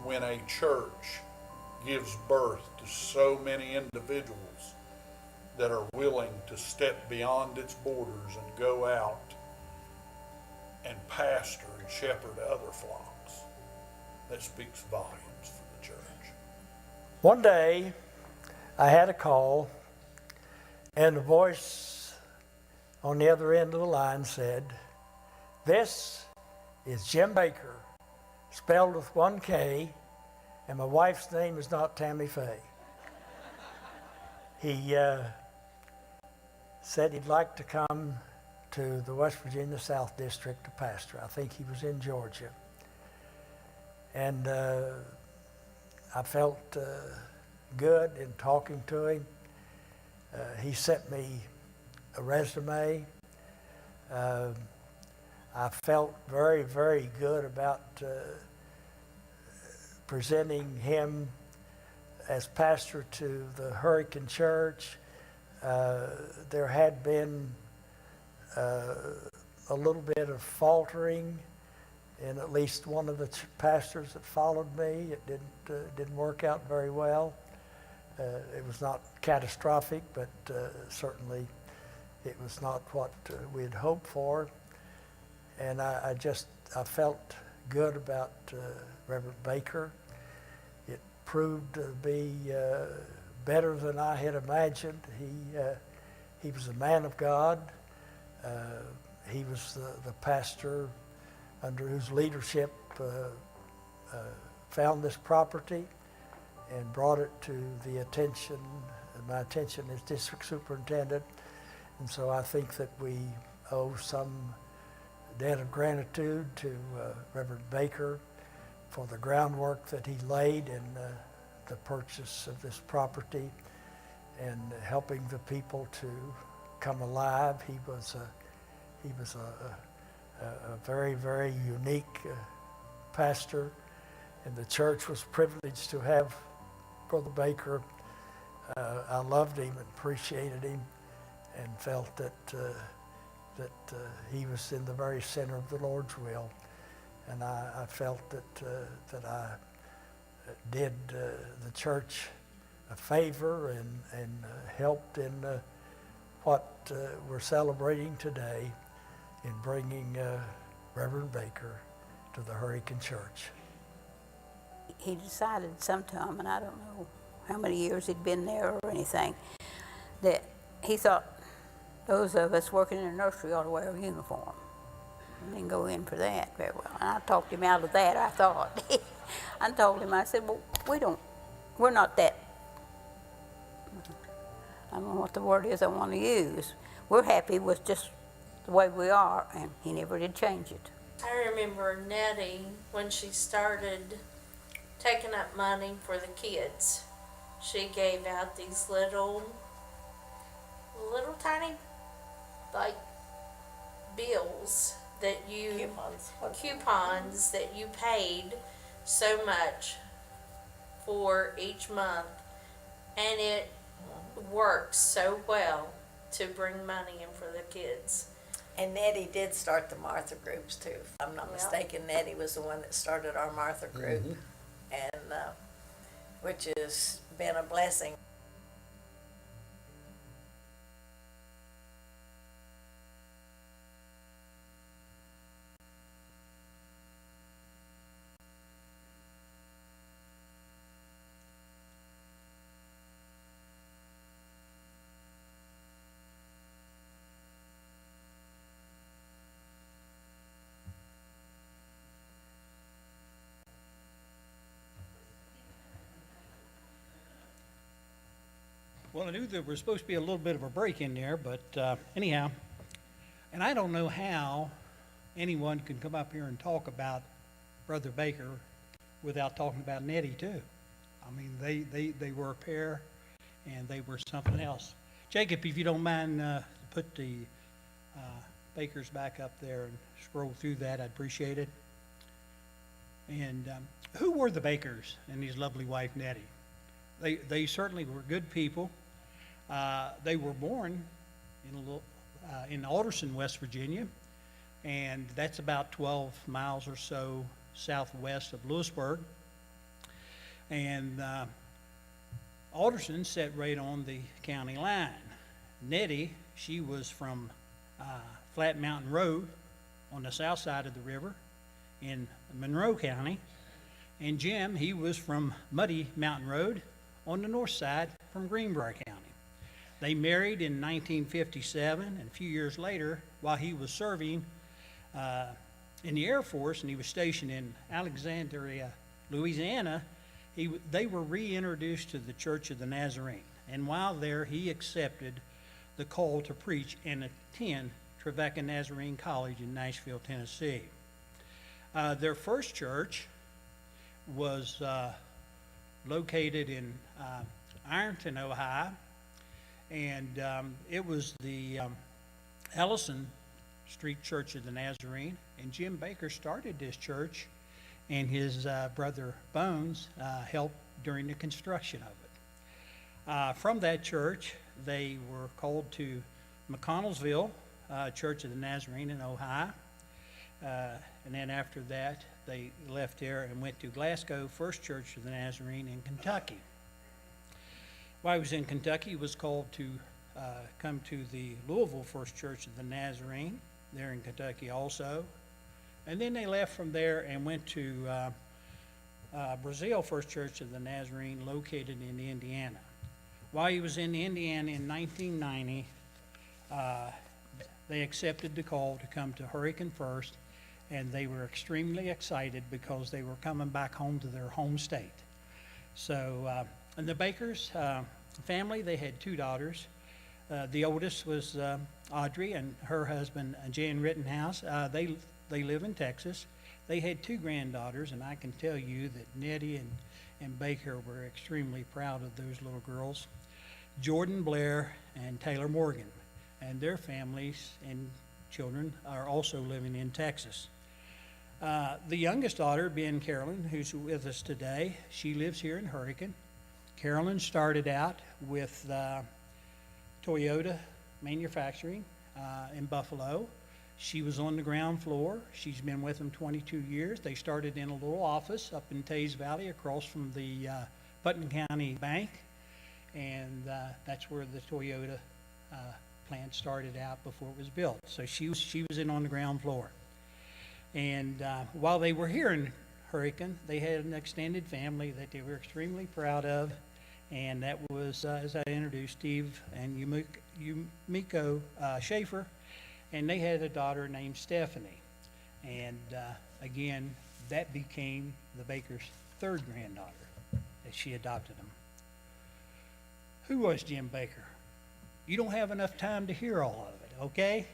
Speaker 9: when a church gives birth to so many individuals that are willing to step beyond its borders and go out and pastor and shepherd other flocks, that speaks volumes for the church.
Speaker 11: One day, I had a call, and the voice on the other end of the line said, "This is Jim Baker, spelled with one K, and my wife's name is not Tammy Faye." He said he'd like to come to the West Virginia South District to pastor. I think he was in Georgia. And I felt good in talking to him. He sent me a resume. I felt very, very good about presenting him as pastor to the Hurricane Church. There had been a little bit of faltering in at least one of the pastors that followed me. It didn't work out very well. It was not catastrophic, but certainly it was not what we had hoped for. And I felt good about Reverend Baker. It proved to be better than I had imagined. He was a man of God. He was the pastor under whose leadership found this property and brought it to my attention as district superintendent. And so I think that we owe some debt of gratitude to Reverend Baker for the groundwork that he laid in the purchase of this property and helping the people to come alive. He was a very, very unique pastor, and the church was privileged to have Brother Baker. I loved him and appreciated him and felt that he was in the very center of the Lord's will. And I felt that I did the church a favor and helped in what we're celebrating today in bringing Reverend Baker to the Hurricane Church.
Speaker 12: He decided sometime, and I don't know how many years he'd been there or anything, that he thought those of us working in a nursery ought to wear a uniform. I didn't go in for that very well. And I talked him out of that, I thought. I told him, I said, well, we're not that, I don't know what the word is I want to use. We're happy with just the way we are, and he never did change it.
Speaker 13: I remember Nettie, when she started taking up money for the kids, she gave out these little tiny, like, bills that you
Speaker 8: Coupons.
Speaker 13: coupons that you paid so much for each month, and it works so well to bring money in for the kids.
Speaker 8: And Nettie did start the Martha groups too. If I'm not mistaken, Nettie was the one that started our Martha group, and which has been a blessing.
Speaker 4: Well, I knew there was supposed to be a little bit of a break in there, but anyhow, and I don't know how anyone can come up here and talk about Brother Baker without talking about Nettie too. I mean, they were a pair, and they were something else. Jacob, if you don't mind, put the Bakers back up there and scroll through that, I'd appreciate it. And who were the Bakers and his lovely wife Nettie? They certainly were good people. They were born in Alderson, West Virginia, and that's about 12 miles or so southwest of Lewisburg. And Alderson sat right on the county line. Nettie, she was from Flat Mountain Road on the south side of the river in Monroe County. And Jim, he was from Muddy Mountain Road on the north side from Greenbrier County. They married in 1957, and a few years later, while he was serving in the Air Force and he was stationed in Alexandria, Louisiana, they were reintroduced to the Church of the Nazarene. And while there, he accepted the call to preach and attend Trevecca Nazarene College in Nashville, Tennessee. Their first church was located in Ironton, Ohio, and it was the Ellison Street Church of the Nazarene, and Jim Baker started this church, and his brother Bones helped during the construction of it. From that church, they were called to McConnellsville Church of the Nazarene in Ohio, and then after that, they left there and went to Glasgow First Church of the Nazarene in Kentucky. While he was in Kentucky, he was called to come to the Louisville First Church of the Nazarene, there in Kentucky also. And then they left from there and went to Brazil First Church of the Nazarene, located in Indiana. While he was in Indiana in 1990, they accepted the call to come to Hurricane First, and they were extremely excited because they were coming back home to their home state. So, and the Bakers family, they had two daughters. The oldest was Audrey, and her husband Jan Rittenhouse. They live in Texas. They had two granddaughters, and I can tell you that Nettie and Baker were extremely proud of those little girls. Jordan Blair and Taylor Morgan, and their families and children are also living in Texas. The youngest daughter, being Carolyn, who's with us today, she lives here in Hurricane. Carolyn started out with Toyota Manufacturing in Buffalo. She was on the ground floor. She's been with them 22 years. They started in a little office up in Tays Valley across from the Putnam County Bank, and that's where the Toyota plant started out before it was built. So she was in on the ground floor. And while they were here in Hurricane, they had an extended family that they were extremely proud of, and that was, as I introduced, Steve and Yumiko Schaefer, and they had a daughter named Stephanie. And again, that became the Baker's third granddaughter, as she adopted them. Who was Jim Baker? You don't have enough time to hear all of it, okay?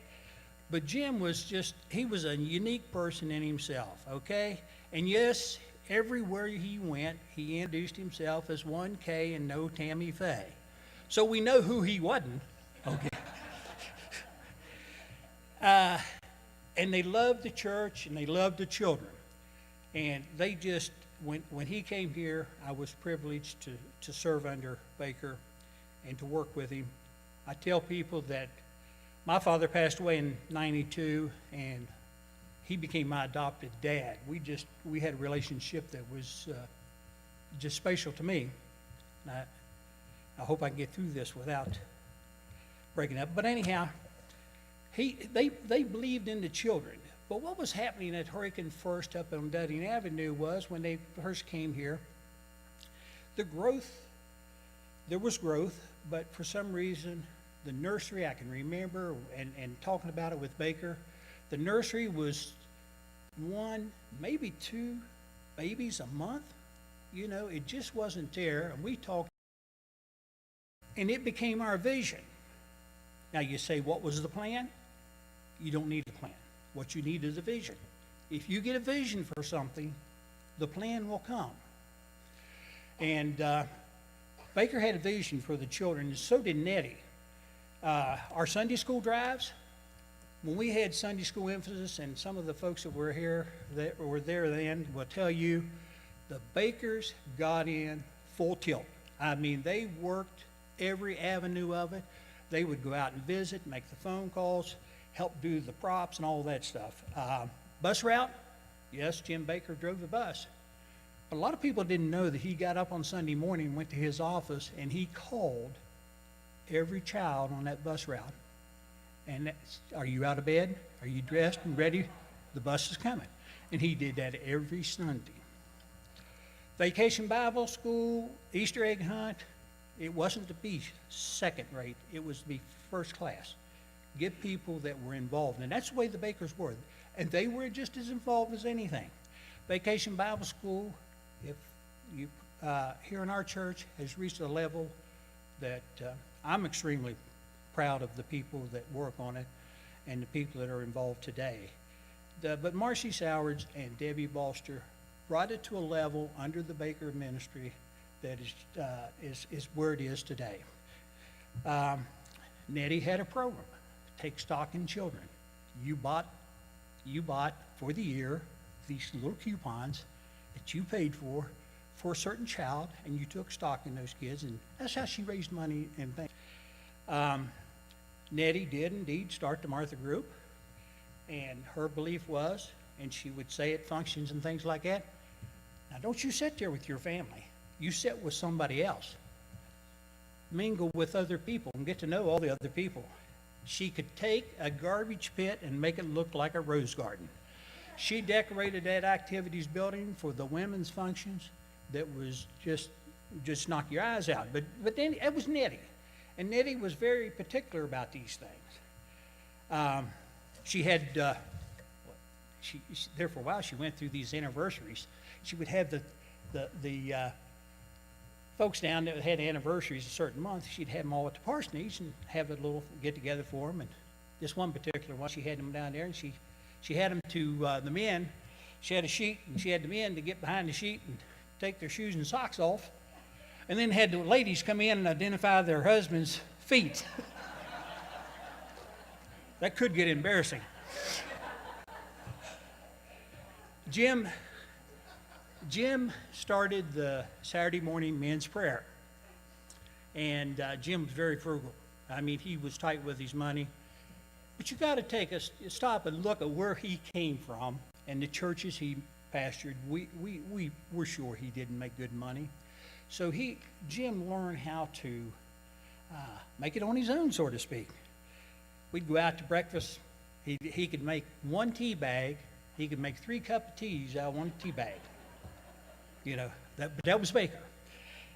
Speaker 4: But Jim was he was a unique person in himself, okay? And yes, everywhere he went, he introduced himself as 1K and no Tammy Faye. So we know who he wasn't, okay? And they loved the church and they loved the children. And they just, when he came here, I was privileged to serve under Baker and to work with him. I tell people that my father passed away in '92, and he became my adopted dad. We had a relationship that was just special to me. And I hope I can get through this without breaking up. But anyhow, they believed in the children. But what was happening at Hurricane First up on Dudding Avenue was, when they first came here, there was growth, but for some reason, the nursery, I can remember, and talking about it with Baker, the nursery was 1, maybe 2 babies a month. You know, it just wasn't there. And we talked, and it became our vision. Now you say, what was the plan? You don't need a plan. What you need is a vision. If you get a vision for something, the plan will come. And Baker had a vision for the children, and so did Nettie. Our Sunday school drives, when we had Sunday school emphasis, and some of the folks that were here, that were there then, will tell you, the Bakers got in full tilt. I mean, they worked every avenue of it. They would go out and visit, make the phone calls, help do the props and all that stuff. Bus route, yes, Jim Baker drove the bus. But a lot of people didn't know that he got up on Sunday morning, went to his office, and he called every child on that bus route. And are you out of bed? Are you dressed and ready? The bus is coming. And he did that every Sunday. Vacation Bible School, Easter egg hunt, it wasn't to be second rate, it was to be first class. Get people that were involved, and that's the way the Bakers were. And they were just as involved as anything. Vacation Bible School, if you here in our church, has reached a level that I'm extremely proud of the people that work on it and the people that are involved today. But Marcy Sowards and Debbie Bolster brought it to a level under the Baker ministry that is where it is today. Nettie had a program, Take Stock in Children. You bought for the year these little coupons that you paid for a certain child, and you took stock in those kids, and that's how she raised money and things. Nettie did indeed start the Martha Group, and her belief was, and she would say at functions and things like that, now don't you sit there with your family. You sit with somebody else. Mingle with other people and get to know all the other people. She could take a garbage pit and make it look like a rose garden. She decorated that activities building for the women's functions that was just knock your eyes out. But then it was Nettie. And Nettie was very particular about these things. She had, there for a while, she went through these anniversaries. She would have the folks down that had anniversaries a certain month. She'd have them all at the parsonage and have a little get-together for them. And this one particular one, she had them down there, and she had them to the men. She had a sheet, and she had the men to get behind the sheet and take their shoes and socks off, and then had the ladies come in and identify their husband's feet. That could get embarrassing. Jim started the Saturday morning men's prayer, and Jim was very frugal. I mean, he was tight with his money, but you got to take a stop and look at where he came from and the churches he pastored. We're sure he didn't make good money, so Jim learned how to make it on his own, so to speak. We'd go out to breakfast. He could make one tea bag. He could make 3 cups of teas out of one tea bag. You know, but that was Baker.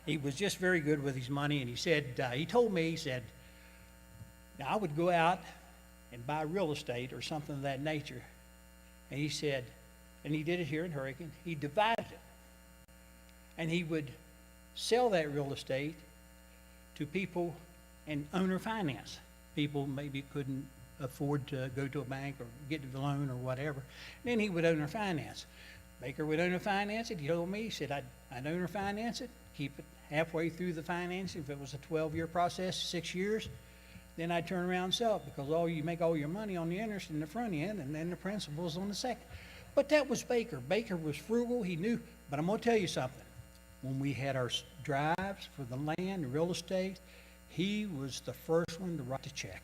Speaker 4: He was just very good with his money, and he said, he told me, he said, now I would go out and buy real estate or something of that nature. And he said, and he did it here in Hurricane, he divided it. And he would sell that real estate to people and owner finance. People maybe couldn't afford to go to a bank or get the loan or whatever. Then he would owner finance. Baker would owner finance it. He told me, he said, I'd owner finance it, keep it halfway through the financing. If it was a 12-year process, 6 years, Then I'd turn around and sell it because you make all your money on the interest in the front end and then the principal's on the second. But that was Baker. Baker was frugal. He knew. But I'm going to tell you something. When we had our drives for the land, the real estate, he was the first one to write the check.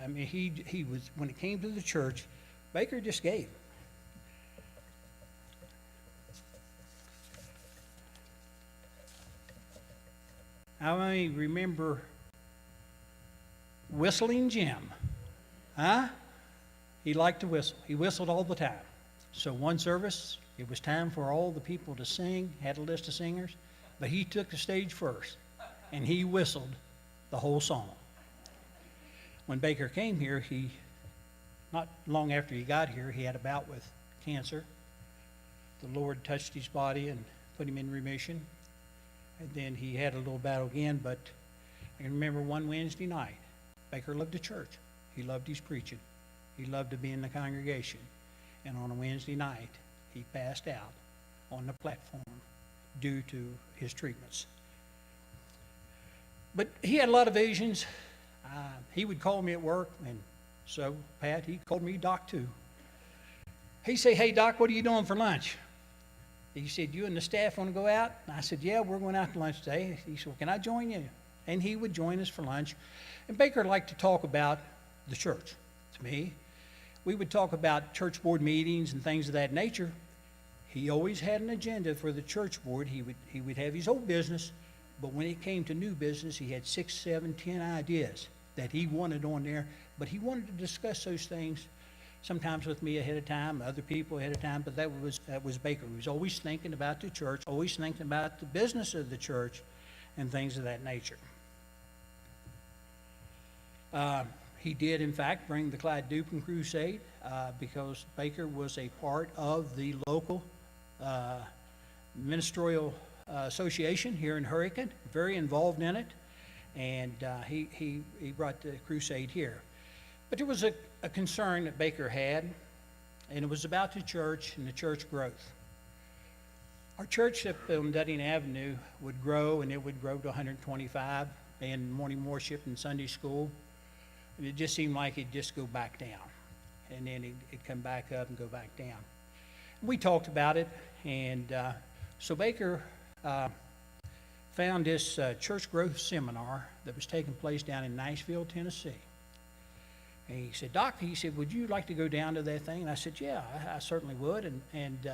Speaker 4: He was, when it came to the church, Baker just gave. I remember Whistling Jim. Huh? He liked to whistle. He whistled all the time. So one service, it was time for all the people to sing, had a list of singers, but he took the stage first, and he whistled the whole song. When Baker came here, not long after he got here, he had a bout with cancer. The Lord touched his body and put him in remission. And then he had a little battle again, but I can remember one Wednesday night, Baker loved the church. He loved his preaching. He loved to be in the congregation. And on a Wednesday night, he passed out on the platform due to his treatments. But he had a lot of visions. He would call me at work, and so, Pat, he called me Doc too. He'd say, "Hey, Doc, what are you doing for lunch?" He said, "You and the staff want to go out?" And I said, "Yeah, we're going out to lunch today." He said, "Well, can I join you?" And he would join us for lunch. And Baker liked to talk about the church to me. We would talk about church board meetings and things of that nature. He always had an agenda for the church board. He would have his old business, but when it came to new business, he had 6, 7, 10 ideas that he wanted on there. But he wanted to discuss those things sometimes with me ahead of time, other people ahead of time, but that was Baker. He was always thinking about the church, always thinking about the business of the church and things of that nature. He did, in fact, bring the Clyde Dupin Crusade because Baker was a part of the local ministerial association here in Hurricane, very involved in it, and he brought the crusade here. But there was a concern that Baker had, and it was about the church and the church growth. Our church up on Dudding Avenue would grow, and it would grow to 125 in morning worship and Sunday school. And it just seemed like it'd just go back down, and then it'd come back up and go back down. We talked about it, and so Baker found this church growth seminar that was taking place down in Nashville, Tennessee. And he said, "Doc," he said, "would you like to go down to that thing?" And I said, "Yeah, I certainly would." And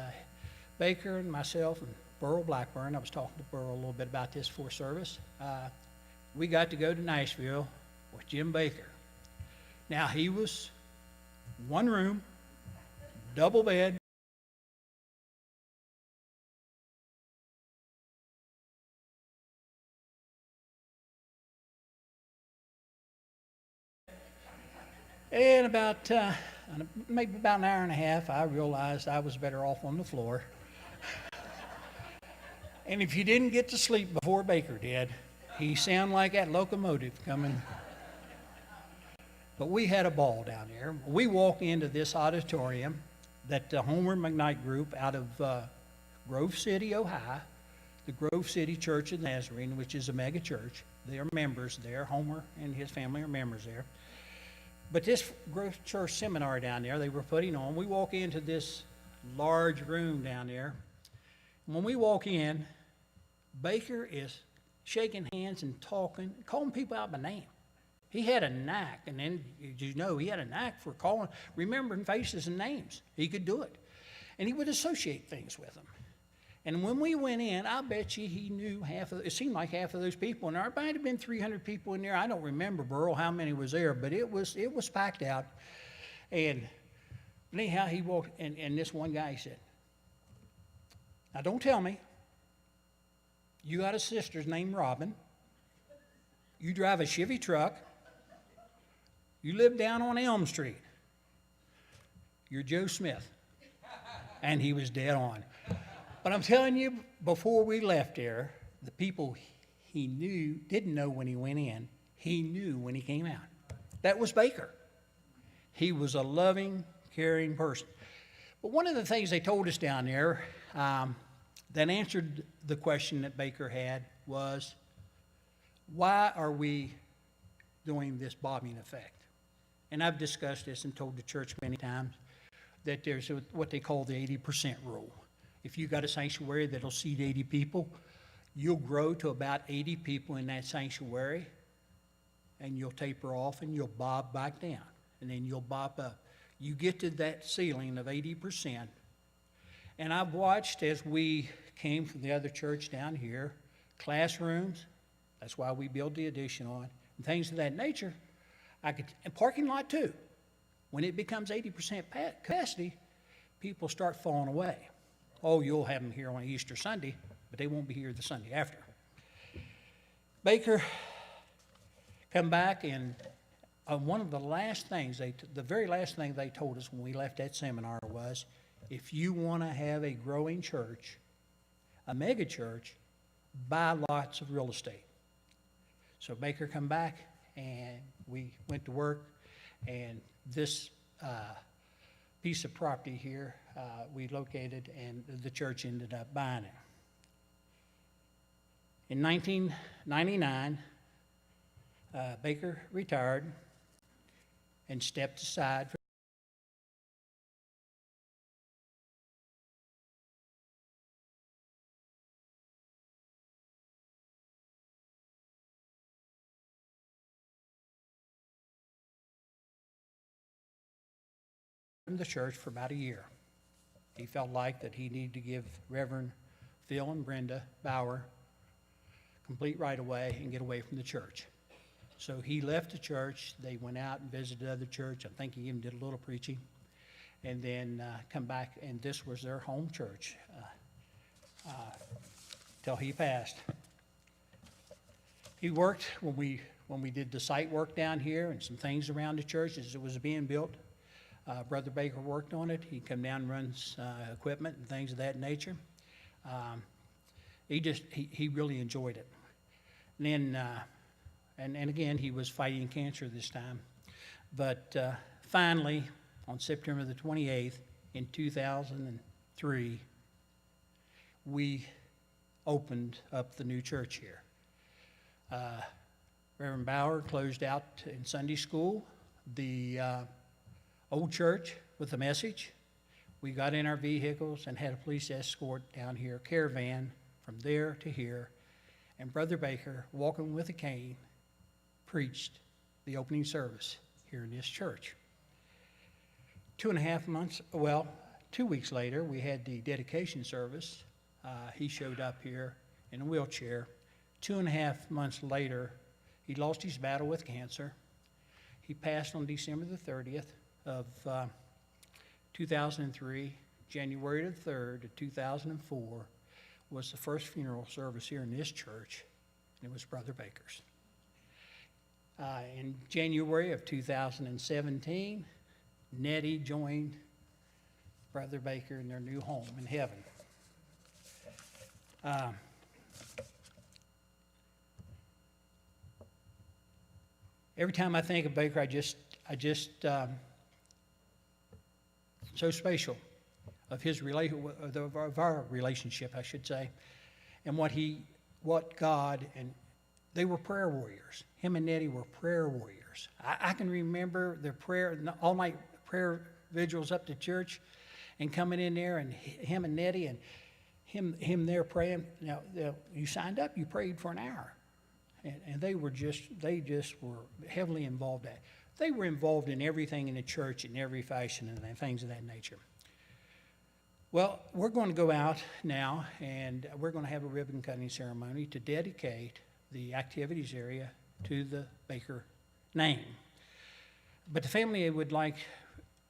Speaker 4: Baker and myself and Burl Blackburn, I was talking to Burl a little bit about this before service, we got to go to Nashville with Jim Baker. Now, he was one room, double bed. And about maybe about an hour and a half, I realized I was better off on the floor. And if you didn't get to sleep before Baker did, he sounded like that locomotive coming. But we had a ball down there. We walked into this auditorium that the Homer McKnight group out of Grove City, Ohio, the Grove City Church of Nazarene, which is a mega church. They are members there. Homer and his family are members there. But this Grove Church seminar down there, they were putting on. We walk into this large room down there. When we walk in, Baker is shaking hands and talking, calling people out by name. He had a knack, and then, you know, he had a knack for remembering faces and names. He could do it. And he would associate things with them. And when we went in, I bet you he knew it seemed like half of those people in there. There might have been 300 people in there. I don't remember, Burl, how many was there, but it was packed out. And anyhow, he walked, and this one guy, he said, "Now, don't tell me you got a sister named Robin. You drive a Chevy truck. You live down on Elm Street. You're Joe Smith." And he was dead on. But I'm telling you, before we left there, the people he knew didn't know when he went in. He knew when he came out. That was Baker. He was a loving, caring person. But one of the things they told us down there that answered the question that Baker had was, why are we doing this bobbing effect. And I've discussed this and told the church many times that there's what they call the 80% rule. If you got a sanctuary that'll seat 80 people, you'll grow to about 80 people in that sanctuary, and you'll taper off and you'll bob back down, and then you'll bob up. You get to that ceiling of 80%. And I've watched as we came from the other church down here, classrooms, that's why we build the addition on, and things of that nature. And parking lot too. When it becomes 80% capacity, people start falling away. Oh, you'll have them here on Easter Sunday, but they won't be here the Sunday after. Baker come back, and one of the last things, the very last thing they told us when we left that seminar was, if you want to have a growing church, a mega church, buy lots of real estate. So Baker come back, and we went to work, and this piece of property here we located, and the church ended up buying it. In 1999, Baker retired and stepped aside from the church for about a year. He felt like that he needed to give Reverend Phil and Brenda Bauer complete right away and get away from the church. So he left the church. They went out and visited other church. I think he even did a little preaching, and then come back, and this was their home church till he passed. He worked when we did the site work down here and some things around the church as it was being built. Brother Baker worked on it. He'd come down and run equipment and things of that nature. He really enjoyed it. And then, and again, he was fighting cancer this time. But finally, on September the 28th in 2003, we opened up the new church here. Reverend Bauer closed out in Sunday school the old church with a message. We got in our vehicles and had a police escort down here, caravan from there to here, and Brother Baker, walking with a cane, preached the opening service here in this church. 2 weeks later, we had the dedication service. He showed up here in a wheelchair. 2.5 months later, he lost his battle with cancer. He passed on December the 30th of 2003. January the 3rd of 2004 was the first funeral service here in this church, and it was Brother Baker's. In January of 2017, Nettie joined Brother Baker in their new home in heaven. Every time I think of Baker, I just so special of his of our relationship, I should say, and what God, and they were prayer warriors. Him and Nettie were prayer warriors. I can remember their all night prayer vigils up to church, and coming in there, and him and Nettie and him there praying. Now you signed up, you prayed for an hour, and they just were heavily involved. They were involved in everything in the church in every fashion and things of that nature. Well, we're going to go out now, and we're going to have a ribbon cutting ceremony to dedicate the activities area to the Baker name. But the family would like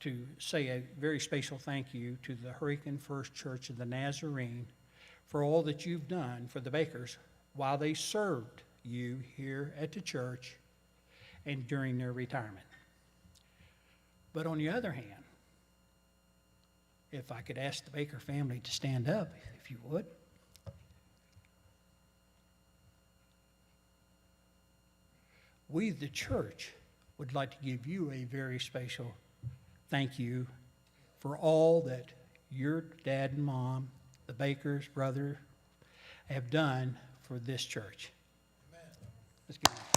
Speaker 4: to say a very special thank you to the Hurricane First Church of the Nazarene for all that you've done for the Bakers while they served you here at the church and during their retirement. But on the other hand, if I could ask the Baker family to stand up, if you would. We, the church, would like to give you a very special thank you for all that your dad and mom, the Bakers, brother, have done for this church. Amen. Let's give it.